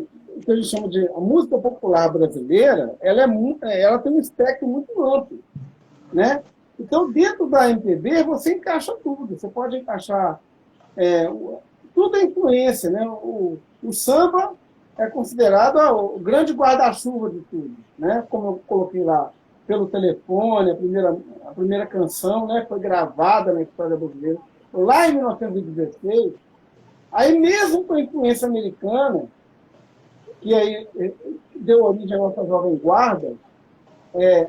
gente chama de a música popular brasileira, ela tem um espectro muito amplo, né? Então, dentro da MPB, você encaixa tudo. Você pode encaixar... tudo é influência, né? O samba é considerado o grande guarda-chuva de tudo, né? Como eu coloquei lá, pelo telefone, a primeira canção, né? Foi gravada na história brasileira, lá em 1916. Aí, mesmo com a influência americana, que aí deu origem à nossa Jovem Guarda,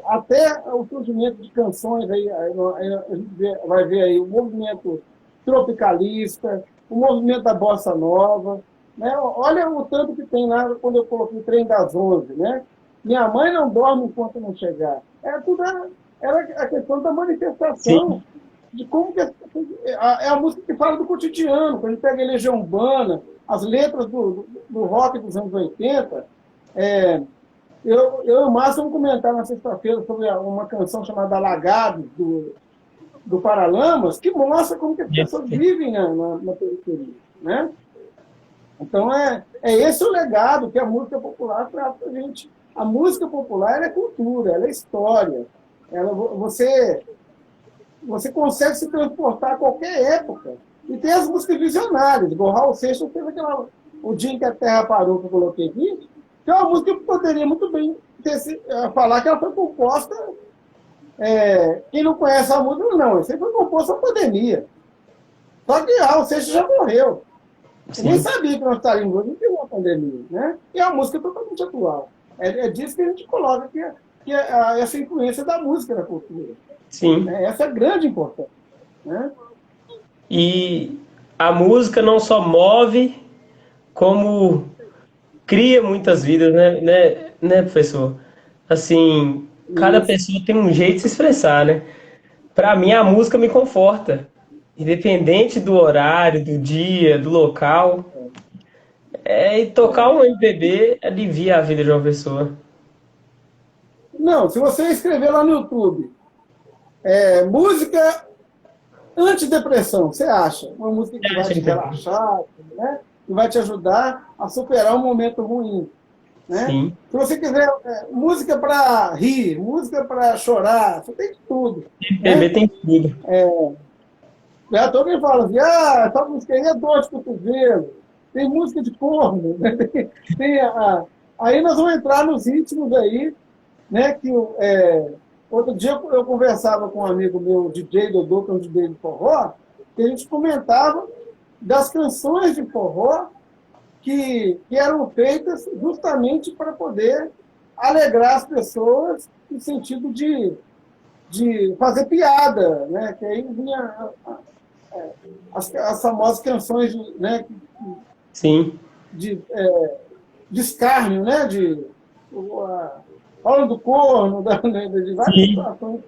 até o surgimento de canções, aí a gente vai ver aí o movimento tropicalista, o movimento da bossa nova, né? Olha o tanto que tem lá quando eu coloquei o Trem das 11, né? Minha mãe não dorme enquanto não chegar. Era a questão da manifestação. Sim. De como que é a música que fala do cotidiano. Quando a gente pega a Legião Urbana, as letras do rock dos anos 80, eu e o Márcio vamos comentar na sexta-feira sobre uma canção chamada Alagados, do Paralamas, que mostra como que as pessoas vivem na periferia, né? Então, é esse o legado que a música popular traz para a gente. A música popular ela é cultura, ela é história. Você consegue se transportar a qualquer época. E tem as músicas visionárias. O Raul Seixas fez O Dia em que a Terra Parou, que eu coloquei aqui, que é uma música que poderia muito bem falar que ela foi composta... quem não conhece a música, não. Isso aí foi composto na pandemia. Só que Raul Seixas já morreu. Nem sabia que nós estaríamos hoje, não teve uma pandemia, né? E é uma música totalmente atual. É disso que a gente coloca que essa influência da música na cultura. Sim. Essa é a grande importância, né? E a música não só move, como cria muitas vidas, né, professor? Assim, cada pessoa tem um jeito de se expressar, né? Para mim, a música me conforta. Independente do horário, do dia, do local. E tocar um MPB alivia a vida de uma pessoa. Não, se você escrever lá no YouTube, música antidepressão, você acha? Uma música que vai te relaxar, né? Que vai te ajudar a superar um momento ruim. Né? Sim. Se você quiser música para rir, música para chorar, você tem de tudo. MPB tem tudo. Todo mundo fala assim, essa música aí é dor de cotovelo, tem música de corno, né? Aí nós vamos entrar nos ritmos aí, né? Que outro dia eu conversava com um amigo meu, DJ Dodô, que é um DJ de forró, que a gente comentava das canções de forró que eram feitas justamente para poder alegrar as pessoas no sentido de fazer piada, né? Que aí vinha as famosas canções, né? Sim. De escárnio, né? Falando do corno, de várias situações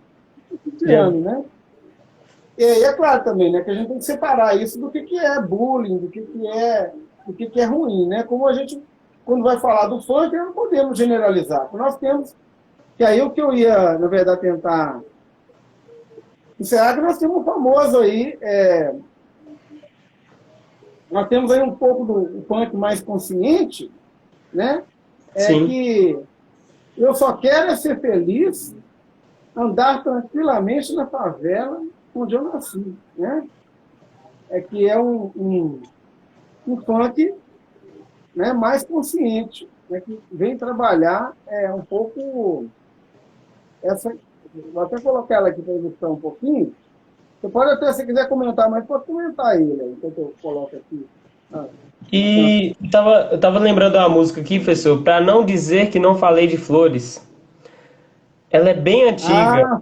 cotidianas, né? E é claro também, né? Que a gente tem que separar isso do que é bullying, do que é ruim, né? Como a gente, quando vai falar do funk, não podemos generalizar. Nós temos, que aí o que eu ia, na verdade, tentar encerrar, que nós temos um famoso aí, nós temos aí um pouco do funk mais consciente, né? Que eu só quero ser feliz, andar tranquilamente na favela onde eu nasci, né? Que é um funk, né, mais consciente, né, que vem trabalhar um pouco essa... Vou até colocar ela aqui para ilustrar um pouquinho. Você pode até, se quiser comentar, mas pode comentar ele, enquanto eu coloco aqui. E eu tava lembrando uma música aqui, professor, para não dizer que não falei de flores. Ela é bem antiga.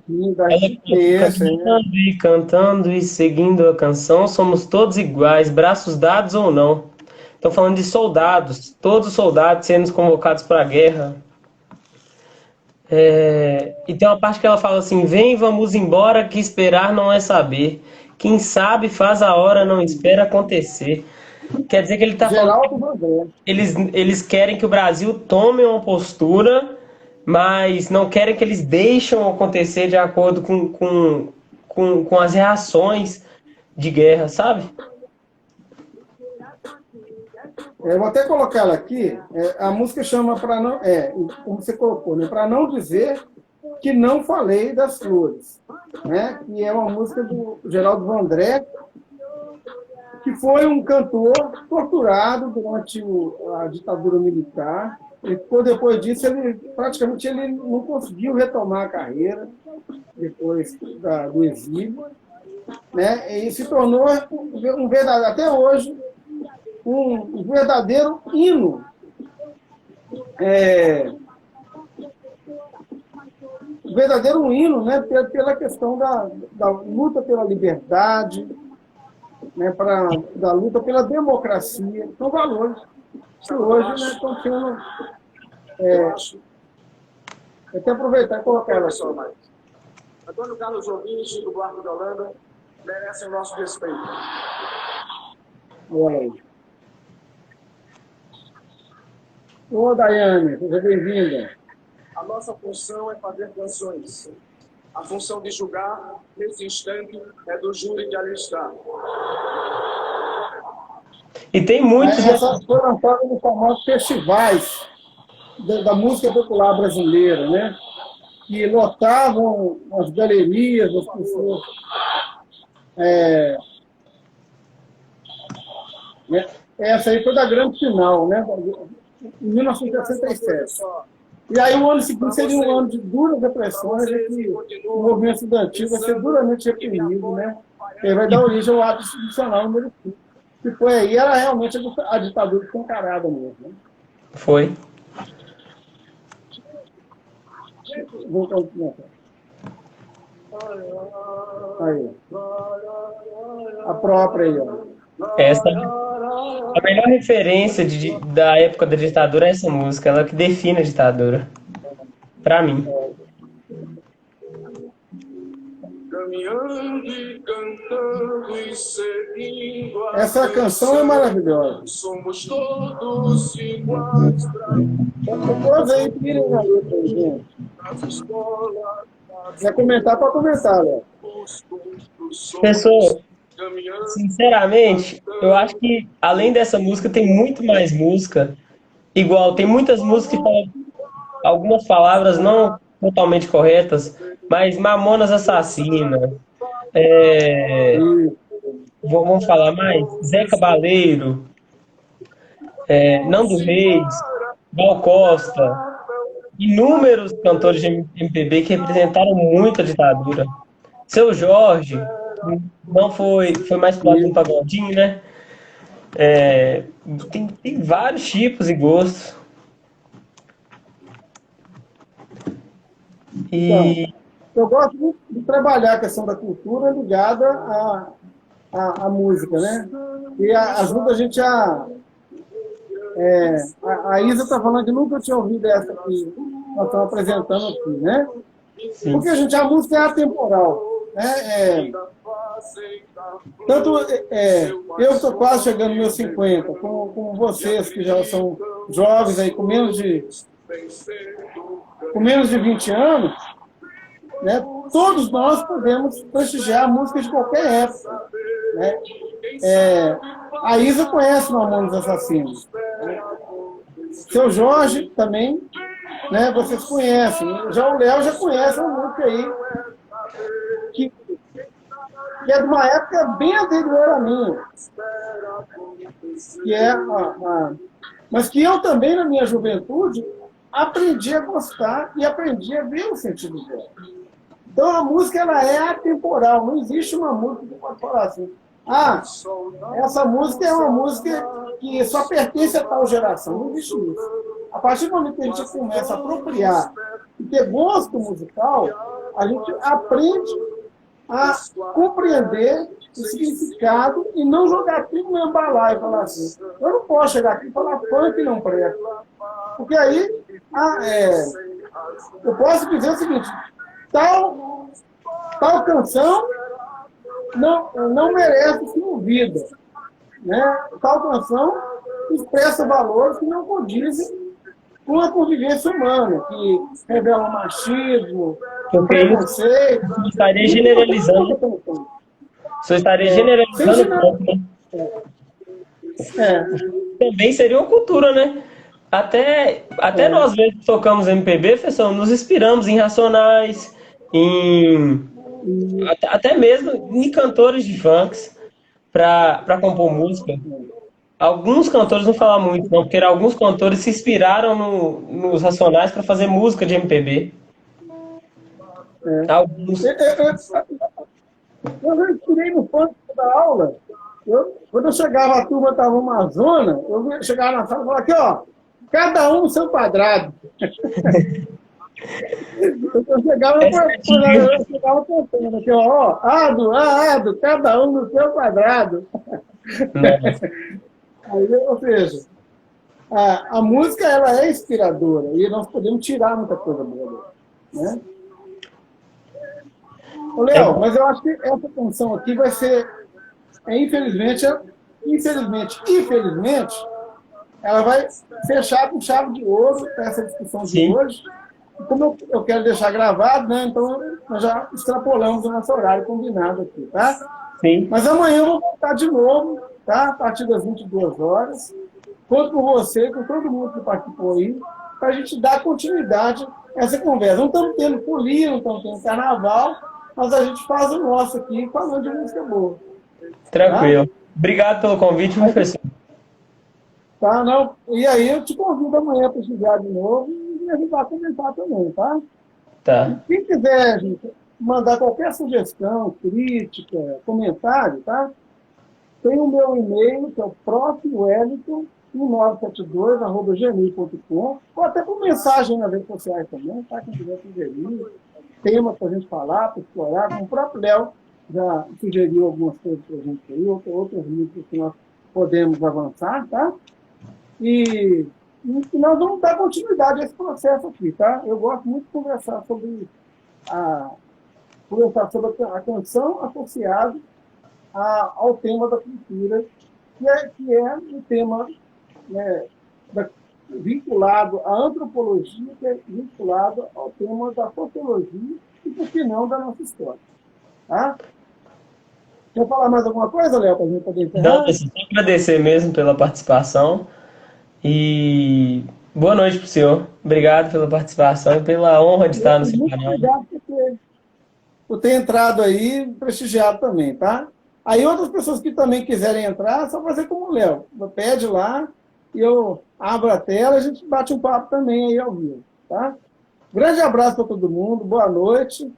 Sim, cantando e seguindo a canção, somos todos iguais, braços dados ou não. Estão falando de soldados, todos os soldados sendo convocados para a guerra. E tem uma parte que ela fala assim: vem, vamos embora, que esperar não é saber. Quem sabe faz a hora, não espera acontecer. Quer dizer que ele está falando. Eles querem que o Brasil tome uma postura, mas não querem que eles deixem acontecer de acordo com as reações de guerra, sabe? Eu vou até colocar ela aqui. A música chama para não, como você colocou, né? Para não dizer que Não Falei das Flores, né? Que é uma música do Geraldo Vandré, que foi um cantor torturado durante a ditadura militar. E depois disso, praticamente ele não conseguiu retomar a carreira, depois do exílio, né? E se tornou um verdadeiro, até hoje, um verdadeiro hino. Um verdadeiro hino, né? Pela questão da luta pela liberdade, né? Da luta pela democracia. São valores que hoje, né, estão sendo... até aproveitar e colocar ela só mais. Antônio Carlos Jobim e Chico Buarque da Holanda merecem o nosso respeito. Olha aí. Ô, Daiane, seja bem-vinda. A nossa função é fazer canções. A função de julgar, nesse instante, é do júri de alistar. E tem muitos... Essas foram lançadas nos famosos festivais da música popular brasileira, né? Que lotavam as galerias, as pessoas. Essa aí foi da grande final, né? Em 1967. E aí o ano seguinte seria um ano de duras repressões, que o movimento estudantil vai ser duramente reprimido, né? E vai dar origem ao ato institucional número 5. Que foi aí, era realmente a ditadura escancarada mesmo. Né? Foi. Vou continuar. Aí. A própria aí, ó. Essa, a melhor referência da época da ditadura é essa música, ela que define a ditadura. Pra mim. Essa canção é maravilhosa. Somos todos iguais. Coisa aí, pirem na letra aí, gente. Quer comentar, pode comentar, Léo. Pessoal, sinceramente, eu acho que além dessa música tem muito mais música. Igual, tem muitas músicas que falam algumas palavras não totalmente corretas, mas Mamonas Assassina, vamos falar mais, Zé Cabaleiro, Nando Reis, Gal Costa, inúmeros cantores de MPB que representaram muito a ditadura. Seu Jorge, não foi mais pro lado do pagodinho, né? Tem vários tipos e gostos. Então, eu gosto muito de trabalhar a questão da cultura ligada à música, né? E ajuda a gente a Isa está falando que nunca tinha ouvido essa que nós estamos apresentando aqui, né? Sim. Porque, gente, a música é atemporal, né? Tanto eu estou quase chegando nos meus 50, como vocês que já são jovens aí, com menos de 20 anos, né? Todos nós podemos prestigiar a música de qualquer época, né? A Isa conhece Mamonas Assassinos, né? Seu Jorge também, né? Vocês conhecem. Já o Léo já conhece uma música aí que é de uma época bem anterior a minha, que mas que eu também, na minha juventude, aprendi a gostar e aprendi a ver o sentido dela. Então, a música ela é atemporal. Não existe uma música que pode falar assim, essa música é uma música que só pertence a tal geração. Não existe isso. A partir do momento que a gente começa a apropriar e ter gosto musical, a gente aprende a compreender o significado e não jogar tudo no embalar e falar assim, eu não posso chegar aqui e falar funk não presta. Porque aí eu posso dizer o seguinte, tal canção não merece ser ouvida, né? Tal canção expressa valores que não condizem com a convivência humana, que revela machismo, preconceito. Você estaria generalizando. Você estaria generalizando. Também seria uma cultura, né? Até nós mesmos que tocamos MPB, professor, nos inspiramos em Racionais, até mesmo em cantores de funks para compor música. Alguns cantores não falam muito, não, porque alguns cantores se inspiraram nos Racionais para fazer música de MPB. Alguns. Eu já inspirei no funk da aula. Quando eu chegava, a turma estava uma zona, eu chegava na sala e falava aqui, ó, cada um no seu quadrado. Eu chegava cantando aqui, ó, Ado, cada um no seu quadrado. Aí, ou seja, a música ela é inspiradora e nós podemos tirar muita coisa boa, né? Ô, Léo, mas eu acho que essa canção aqui vai ser, infelizmente, ela vai fechar com chave de ouro essa discussão de hoje. E como eu quero deixar gravado, né, então nós já extrapolamos o nosso horário combinado aqui, tá? Sim. Mas amanhã eu vou voltar de novo, tá? A partir das 22 horas. Conto com você, com todo mundo que participou aí, para a gente dar continuidade a essa conversa. Não estamos tendo folia, não estamos tendo carnaval, mas a gente faz o nosso aqui falando de música boa. Tranquilo. Tá? Obrigado pelo convite, professor. Tá, não. E aí eu te convido amanhã para estudar de novo e me ajudar a comentar também, tá? Tá. E quem quiser, gente, mandar qualquer sugestão, crítica, comentário, tá? Tem o meu e-mail, que é o profwellington1972@gmail.com, ou até por mensagem nas redes sociais também, tá? Quem quiser sugerir, tema para a gente falar, para explorar, como o próprio Léo já sugeriu algumas coisas para a gente aí, outros livros que nós podemos avançar, tá? E nós vamos dar continuidade a esse processo aqui, tá? Eu gosto muito de conversar sobre a canção associada ao tema da cultura, que é um tema, né, vinculado à antropologia, que é vinculado ao tema da sociologia e, por que não, da nossa história. Tá? Quer falar mais alguma coisa, Léo, para a gente poder encerrar? Não, só agradecer mesmo pela participação e boa noite para o senhor. Obrigado pela participação e pela honra de estar no seu canal. Obrigado por ter entrado aí, prestigiado também, tá? Aí outras pessoas que também quiserem entrar, é só fazer como o Léo. Pede lá e eu abro a tela e a gente bate um papo também aí ao vivo, tá? Grande abraço para todo mundo, boa noite.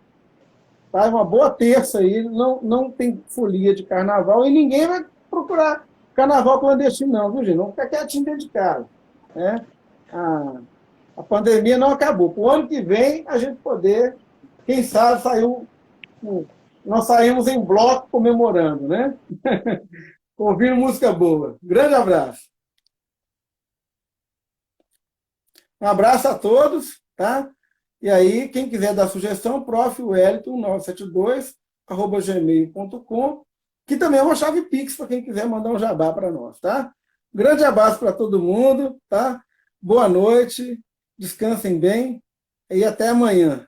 Tá? Uma boa terça aí, não tem folia de carnaval e ninguém vai procurar carnaval clandestino não, viu, gente? Vamos ficar quietinho dentro de casa, né? A pandemia não acabou. Para o ano que vem, a gente poder, quem sabe, nós saímos em bloco comemorando, né? Ouvindo música boa. Grande abraço. Um abraço a todos, tá? E aí, quem quiser dar sugestão, profwellington972@gmail.com, que também é uma chave Pix para quem quiser mandar um jabá para nós, tá? Grande abraço para todo mundo, tá? Boa noite, descansem bem e até amanhã.